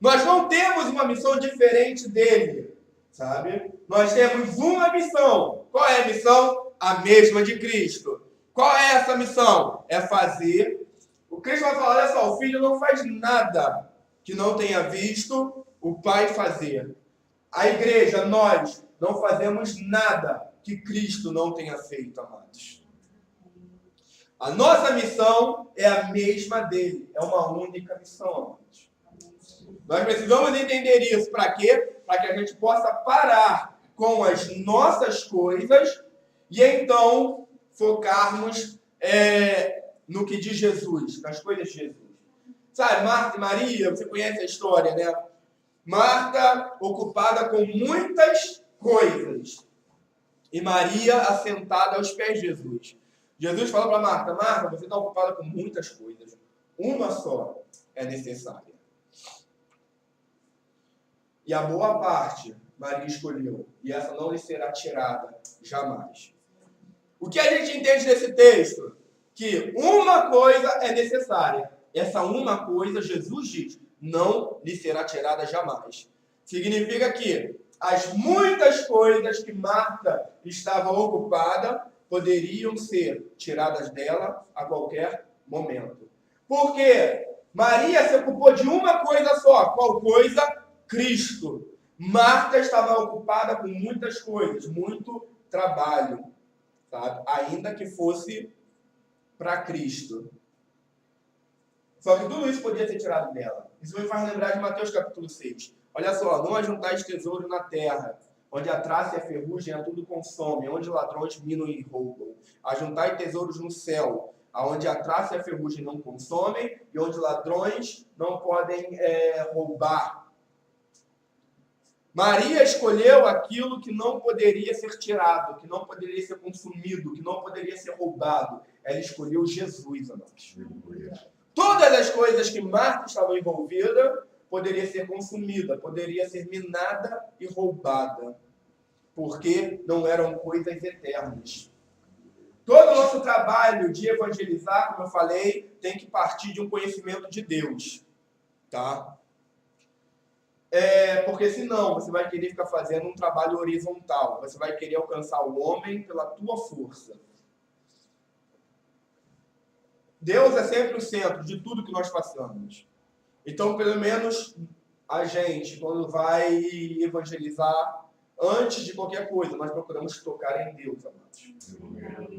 Nós não temos uma missão diferente dele, sabe? Nós temos uma missão. Qual é a missão? A mesma de Cristo. Qual é essa missão? É fazer. O Cristo vai falar, olha só, o filho não faz nada que não tenha visto o Pai fazer. A igreja, nós, não fazemos nada que Cristo não tenha feito, amados. A nossa missão é a mesma dele. É uma única missão, amados. Nós precisamos entender isso. Para quê? Para que a gente possa parar com as nossas coisas e então focarmos no que diz Jesus, nas coisas de Jesus. Sabe, Marta e Maria, você conhece a história, né? Marta ocupada com muitas coisas e Maria assentada aos pés de Jesus. Jesus fala para Marta, Marta, você está ocupada com muitas coisas. Uma só é necessária. E a boa parte Maria escolheu, e essa não lhe será tirada jamais. O que a gente entende desse texto? Que uma coisa é necessária. Essa uma coisa, Jesus diz, não lhe será tirada jamais. Significa que as muitas coisas que Marta estava ocupada poderiam ser tiradas dela a qualquer momento. Porque Maria se ocupou de uma coisa só. Qual coisa? Cristo. Marta estava ocupada com muitas coisas, muito trabalho, sabe? Ainda que fosse para Cristo. Só que tudo isso podia ser tirado dela. Isso me faz lembrar de Mateus capítulo 6. Olha só, não ajuntais tesouro na terra, onde a traça e a ferrugem a tudo consomem, onde ladrões minam e roubam. Ajuntai tesouros no céu, onde a traça e a ferrugem não consomem e onde ladrões não podem roubar. Maria escolheu aquilo que não poderia ser tirado, que não poderia ser consumido, que não poderia ser roubado. Ela escolheu Jesus, amados. Todas as coisas que Marta estava envolvida poderia ser consumida, poderia ser minada e roubada, porque não eram coisas eternas. Todo o nosso trabalho de evangelizar, como eu falei, tem que partir de um conhecimento de Deus, tá? Porque senão você vai querer ficar fazendo um trabalho horizontal, você vai querer alcançar o homem pela tua força. Deus é sempre o centro de tudo que nós façamos. Então, pelo menos, a gente, quando vai evangelizar, antes de qualquer coisa, nós procuramos tocar em Deus, amados.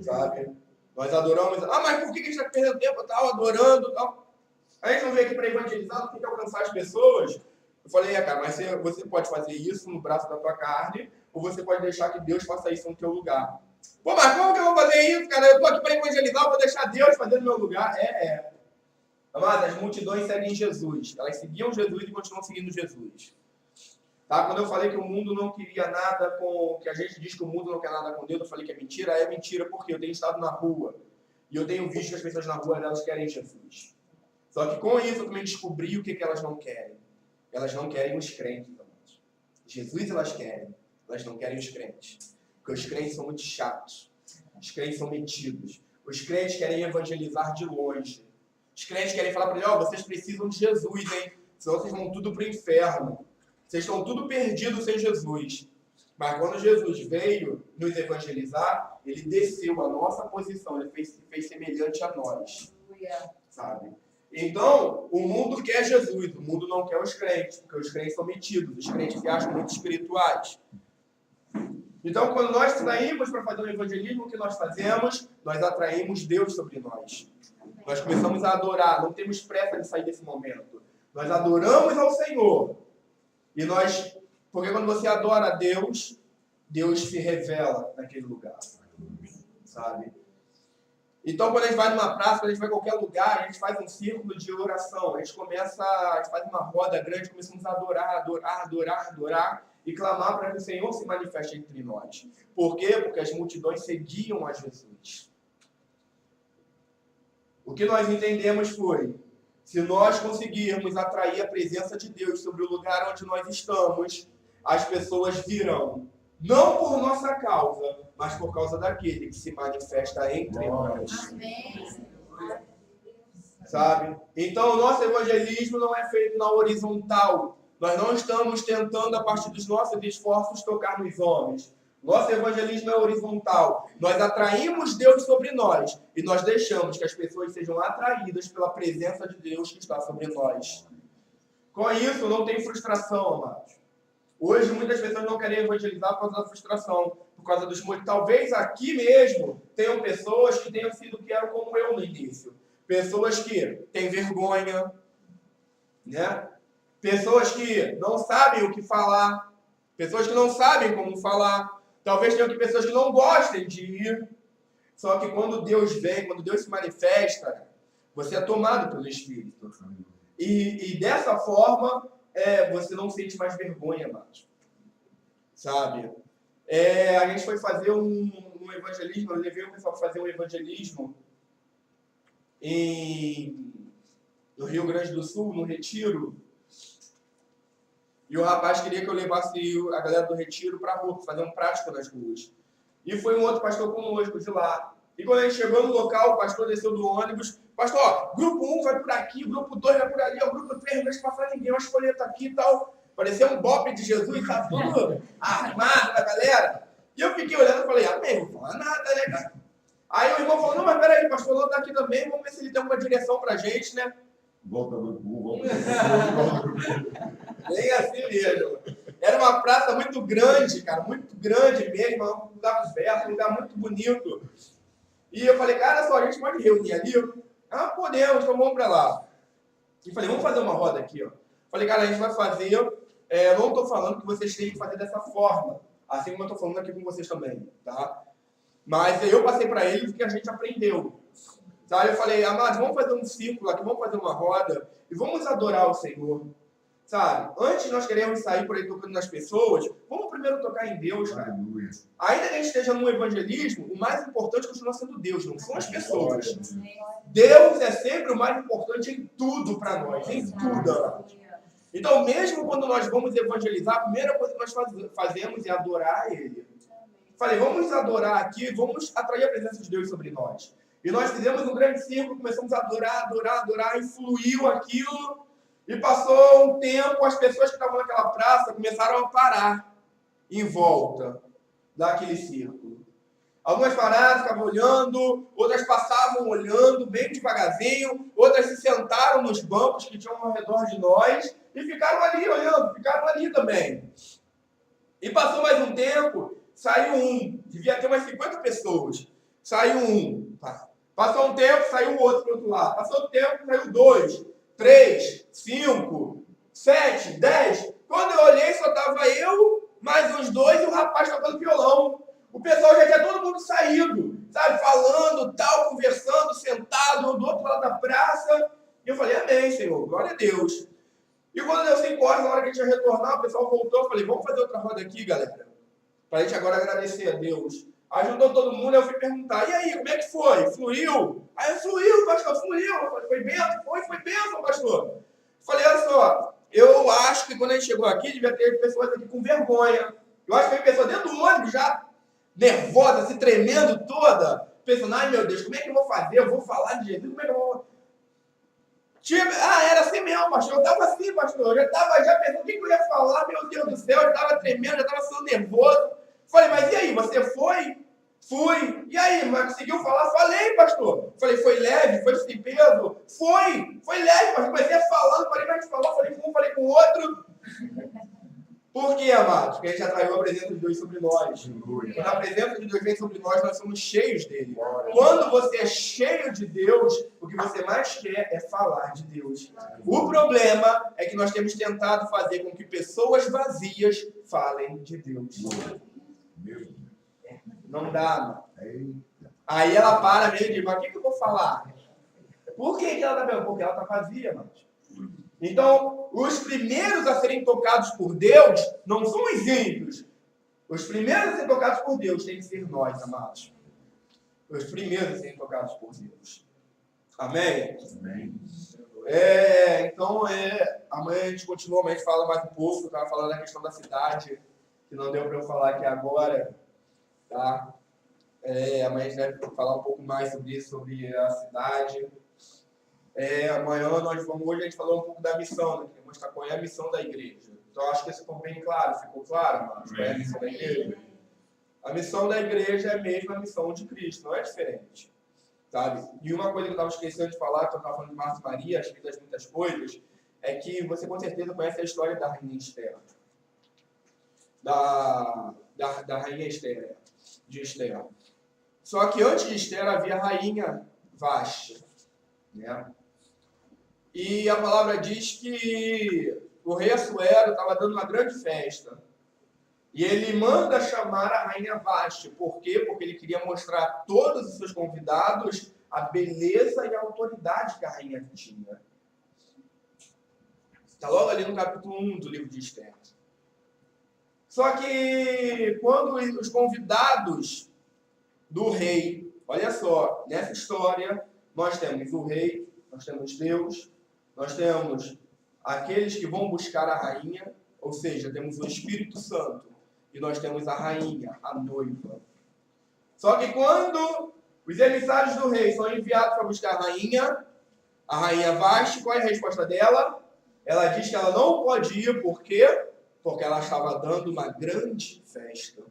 Sabe? Nós adoramos. Mas por que a gente está perdendo tempo? Tal, adorando, tal. A gente não veio aqui para evangelizar, não tem que alcançar as pessoas. Eu falei, cara, mas você pode fazer isso no braço da tua carne, ou você pode deixar que Deus faça isso no teu lugar. Pô, mas como que eu vou fazer isso, cara? Eu tô aqui para evangelizar, eu vou deixar Deus fazer no meu lugar. Mas as multidões seguem Jesus. Elas seguiam Jesus e continuam seguindo Jesus. Tá? Quando eu falei que o mundo não queria nada com... que a gente diz que o mundo não quer nada com Deus, eu falei que é mentira, porque eu tenho estado na rua. E eu tenho visto que as pessoas na rua, elas querem Jesus. Só que com isso eu também descobri o que elas não querem. Elas não querem os crentes, amados. Jesus elas não querem os crentes. Porque os crentes são muito chatos. Os crentes são metidos. Os crentes querem evangelizar de longe. Os crentes querem falar para ele, vocês precisam de Jesus, hein? Senão vocês vão tudo para o inferno. Vocês estão tudo perdidos sem Jesus. Mas quando Jesus veio nos evangelizar, ele desceu a nossa posição, ele fez semelhante a nós. Sabe? Então, o mundo quer Jesus, o mundo não quer os crentes, porque os crentes são metidos, os crentes se acham muito espirituais. Então, quando nós saímos para fazer o evangelismo, o que nós fazemos? Nós atraímos Deus sobre nós. Nós começamos a adorar, não temos pressa de sair desse momento. Nós adoramos ao Senhor. Porque quando você adora a Deus, Deus se revela naquele lugar. Sabe? Então, quando a gente vai numa praça, quando a gente vai em qualquer lugar, a gente faz um círculo de oração. A gente faz uma roda grande, começamos a adorar e clamar para que o Senhor se manifeste entre nós. Por quê? Porque as multidões seguiam a Jesus. O que nós entendemos foi, se nós conseguirmos atrair a presença de Deus sobre o lugar onde nós estamos, as pessoas virão. Não por nossa causa, mas por causa daquele que se manifesta entre nós. Amém. Sabe? Então, o nosso evangelismo não é feito na horizontal. Nós não estamos tentando, a partir dos nossos esforços, tocar nos homens. Nosso evangelismo é horizontal. Nós atraímos Deus sobre nós e nós deixamos que as pessoas sejam atraídas pela presença de Deus que está sobre nós. Com isso, não tem frustração, amados. Hoje, muitas pessoas não querem evangelizar por causa da frustração, por causa dos motivos. Talvez aqui mesmo tenham pessoas que tenham sido que eram como eu no início. Pessoas que têm vergonha, né? Pessoas que não sabem o que falar, pessoas que não sabem como falar. Talvez tenham pessoas que não gostem de ir. Só que quando Deus vem, quando Deus se manifesta, você é tomado pelo Espírito. E dessa forma, você não sente mais vergonha, mais. Sabe? A gente foi fazer um evangelismo, eu levei o pessoal para fazer um evangelismo no Rio Grande do Sul, no Retiro. E o rapaz queria que eu levasse a galera do Retiro para a rua, fazer um prático nas ruas. E foi um outro pastor conosco de lá. E quando a gente chegou no local, o pastor desceu do ônibus. Pastor, grupo 1 vai por aqui, grupo 2 vai por ali, o grupo 3 não deixa passar ninguém, uma escoleta aqui e tal. Parecia um bope de Jesus, tá tudo armado da galera. E eu fiquei olhando e falei, amém, não vou falar nada, né, cara? Aí o irmão falou, não, mas peraí, o pastor Lô tá aqui também, vamos ver se ele tem alguma direção pra gente, né? Volta no grupo 1, volta no grupo 1. Bem assim mesmo. Era uma praça muito grande, cara, muito grande mesmo, um lugar aberto, um lugar muito bonito. E eu falei, cara, só, a gente pode reunir ali? Ah, podemos, então vamos pra lá. E falei, vamos fazer uma roda aqui, ó. Falei, cara, a gente vai fazer, não estou falando que vocês têm que fazer dessa forma, assim como eu estou falando aqui com vocês também, tá? Mas eu passei para eles o que a gente aprendeu. Tá? Eu falei, amados, vamos fazer um círculo aqui, vamos fazer uma roda e vamos adorar o Senhor. Sabe? Antes de nós queremos sair por aí tocando nas pessoas, vamos primeiro tocar em Deus, cara. Aleluia. Ainda que a gente esteja no evangelismo, o mais importante continua sendo Deus, não são as pessoas. Deus é sempre o mais importante em tudo para nós, em tudo. Então, mesmo quando nós vamos evangelizar, a primeira coisa que nós fazemos é adorar Ele. Falei, vamos adorar aqui, vamos atrair a presença de Deus sobre nós. E nós fizemos um grande círculo, começamos a adorar, e fluiu aquilo. E passou um tempo, as pessoas que estavam naquela praça começaram a parar em volta daquele círculo. Algumas pararam, ficavam olhando, outras passavam olhando bem devagarzinho, outras se sentaram nos bancos que tinham ao redor de nós e ficaram ali olhando, ficaram ali também. E passou mais um tempo, saiu um, devia ter umas 50 pessoas, saiu um. Passou um tempo, saiu o outro para o outro lado. Passou um tempo, saiu 2, 3, 5, 7, 10. Quando eu olhei, só estava eu, mais uns 2 e o rapaz tocando violão. O pessoal já tinha todo mundo saído, sabe? Falando, tal, conversando, sentado do outro lado da praça. E eu falei, amém, Senhor, glória a Deus. E quando deu 5 horas, na hora que a gente ia retornar, o pessoal voltou. Eu falei, vamos fazer outra roda aqui, galera. Para a gente agora agradecer a Deus. Ajudou todo mundo, eu fui perguntar, e aí, como é que foi? Fluiu? Aí, fluiu, pastor, fluiu. Eu falei, foi bênção? Foi bênção, pastor. Eu falei, olha só, eu acho que quando a gente chegou aqui, devia ter pessoas aqui com vergonha. Eu acho que tem pessoa dentro do ônibus já nervosa, se tremendo toda, pensando, ai meu Deus, como é que eu vou fazer? Eu vou falar de Jesus, como é que eu vou... era assim mesmo, pastor, eu estava assim, pastor, eu já estava já pensando o que eu ia falar, meu Deus do céu, eu estava tremendo, já estava sendo nervoso. Falei, mas e aí, você foi? Fui. E aí, mas conseguiu falar? Falei, pastor. Falei, foi leve? Foi sem peso? Foi leve, pastor. Comecei a falar, não parei mais de falar, falei com um, falei com o outro. Por quê, amados? Porque a gente atraiu a presença de Deus sobre nós. Quando a presença de Deus vem sobre nós somos cheios dele. Quando você é cheio de Deus, o que você mais quer é falar de Deus. O problema é que nós temos tentado fazer com que pessoas vazias falem de Deus. Não dá, mano. Aí ela para meio e diz, mas o que eu vou falar? Por que ela está vendo? Porque ela está vazia, mano. Então, os primeiros a serem tocados por Deus não são os ímpios. Os primeiros a serem tocados por Deus têm que ser nós, amados. Os primeiros a serem tocados por Deus. Amém? Amém. Então, amanhã a gente continua, amanhã a gente fala mais um pouco. Eu estava falando da questão da cidade, que não deu para eu falar aqui agora, tá? Amanhã a gente deve falar um pouco mais sobre isso, sobre a cidade. Amanhã hoje a gente falou um pouco da missão, né? Queria mostrar qual é a missão da igreja. Então, acho que isso ficou bem claro. Ficou claro, mas qual é a missão da igreja? A missão da igreja é a mesma missão de Cristo, não é diferente. Sabe? E uma coisa que eu estava esquecendo de falar, que eu estava falando de Marta e Maria, as das muitas coisas, é que você com certeza conhece a história da rainha Esther. Da rainha Esther, de Esther. Só que antes de Esther havia a rainha Vasti, né? E a palavra diz que o rei Assuero estava dando uma grande festa. E ele manda chamar a rainha Vasti. Por quê? Porque ele queria mostrar a todos os seus convidados a beleza e a autoridade que a rainha tinha. Está logo ali no capítulo 1 do livro de Esther. Só que quando os convidados do rei, olha só, nessa história, nós temos o rei, nós temos Deus, nós temos aqueles que vão buscar a rainha, ou seja, temos o Espírito Santo, e nós temos a rainha, a noiva. Só que quando os emissários do rei são enviados para buscar a rainha Vasti, qual é a resposta dela? Ela diz que ela não pode ir, por quê? Porque ela estava dando uma grande festa.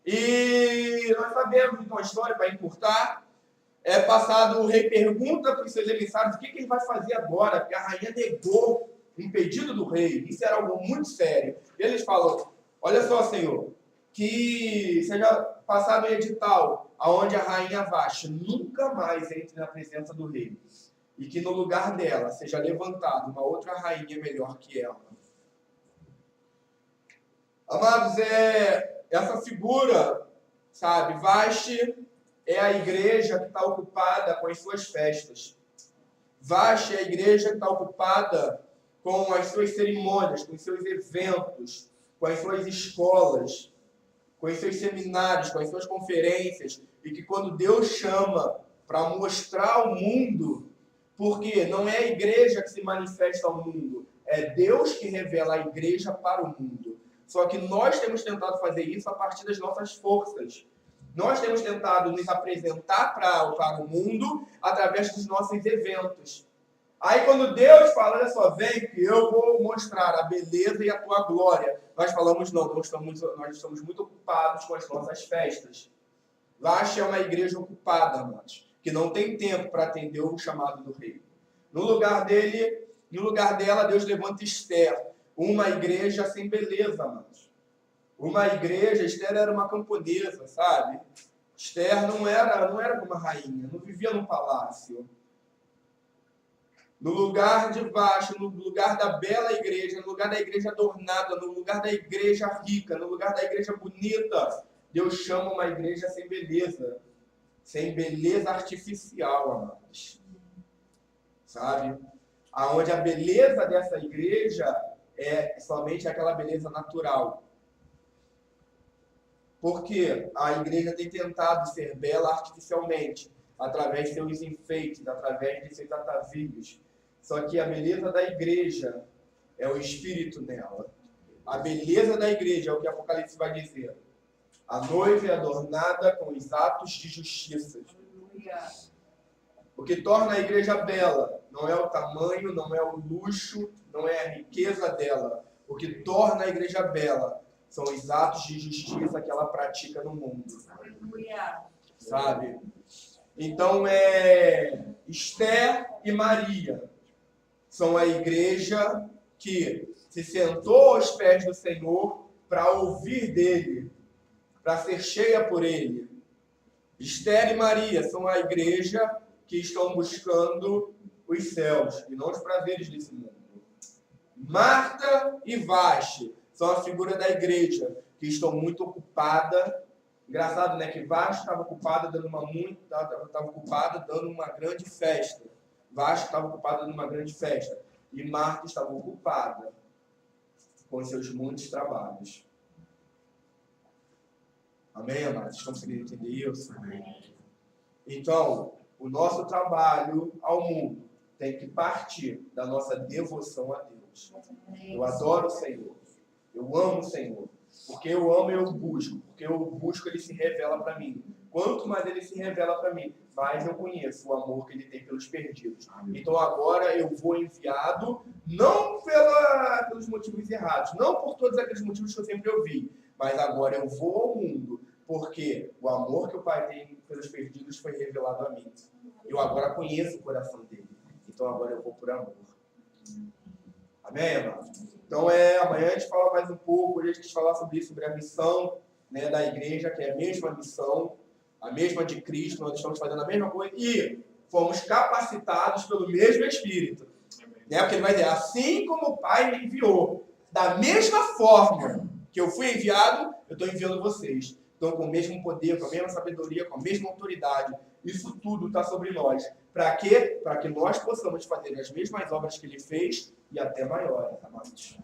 E nós sabemos, então, a história, para encurtar, passado, o rei pergunta para os seus emissários o que ele vai fazer agora, porque a rainha negou um pedido do rei. Isso era algo muito sério. E eles falam, olha só, senhor, que seja passado um edital aonde a rainha Vasti nunca mais entre na presença do rei. E que no lugar dela seja levantada uma outra rainha melhor que ela. Amados, essa figura, sabe, Vasti é a igreja que está ocupada com as suas festas. Vasti é a igreja que está ocupada com as suas cerimônias, com os seus eventos, com as suas escolas, com os seus seminários, com as suas conferências, e que quando Deus chama para mostrar ao mundo, porque não é a igreja que se manifesta ao mundo, é Deus que revela a igreja para o mundo. Só que nós temos tentado fazer isso a partir das nossas forças. Nós temos tentado nos apresentar para o mundo através dos nossos eventos. Aí quando Deus fala, olha só, vem que eu vou mostrar a beleza e a tua glória. Nós falamos, não, nós estamos muito ocupados com as nossas festas. Vasti é uma igreja ocupada, amados, que não tem tempo para atender o chamado do rei. No lugar dela, Deus levanta Esther, uma igreja sem beleza, amados. Uma igreja, Esther era uma camponesa, sabe? Esther não era como uma rainha, não vivia num palácio. No lugar de Vasti, no lugar da bela igreja, no lugar da igreja adornada, no lugar da igreja rica, no lugar da igreja bonita, Deus chama uma igreja sem beleza artificial, amados. Sabe? Aonde a beleza dessa igreja é somente aquela beleza natural. Porque a igreja tem tentado ser bela artificialmente, através de seus enfeites, através de seus atavios. Só que a beleza da igreja é o espírito nela. A beleza da igreja é o que Apocalipse vai dizer. A noiva é adornada com os atos de justiça. O que torna a igreja bela não é o tamanho, não é o luxo, não é a riqueza dela. O que torna a igreja bela são os atos de justiça que ela pratica no mundo. Sabe? Então, Esther e Maria são a igreja que se sentou aos pés do Senhor para ouvir dele, para ser cheia por ele. Esther e Maria são a igreja que estão buscando os céus e não os prazeres desse mundo. Marta e Vasti são a figura da igreja que estão muito ocupadas. Engraçado, né? Que Vasti estava ocupada dando uma grande festa. Vasti estava ocupada dando uma grande festa. E Marta estava ocupada com seus muitos trabalhos. Amém, amados? Estão conseguindo entender isso? Amém. Então, O nosso trabalho ao mundo tem que partir da nossa devoção a Deus. Eu adoro o Senhor. Eu amo o Senhor. Porque eu amo, eu busco. Porque eu busco, Ele se revela para mim. Quanto mais Ele se revela para mim, mais eu conheço o amor que Ele tem pelos perdidos. Então agora eu vou enviado, não pelos motivos errados, não por todos aqueles motivos que eu sempre ouvi, mas agora eu vou ao mundo, porque o amor que o Pai tem pelos perdidos foi revelado a mim. Eu agora conheço o coração dele. Então agora eu vou por amor. Amém, amados? Então amanhã a gente fala mais um pouco, hoje a gente falar sobre isso, sobre a missão, né, da igreja, que é a mesma missão, a mesma de Cristo, nós estamos fazendo a mesma coisa e fomos capacitados pelo mesmo Espírito. Né? Porque ele vai dizer, assim como o Pai me enviou, da mesma forma que eu fui enviado, eu estou enviando vocês. Então, com o mesmo poder, com a mesma sabedoria, com a mesma autoridade, isso tudo está sobre nós. Para quê? Para que nós possamos fazer as mesmas obras que ele fez e até maiores, amados.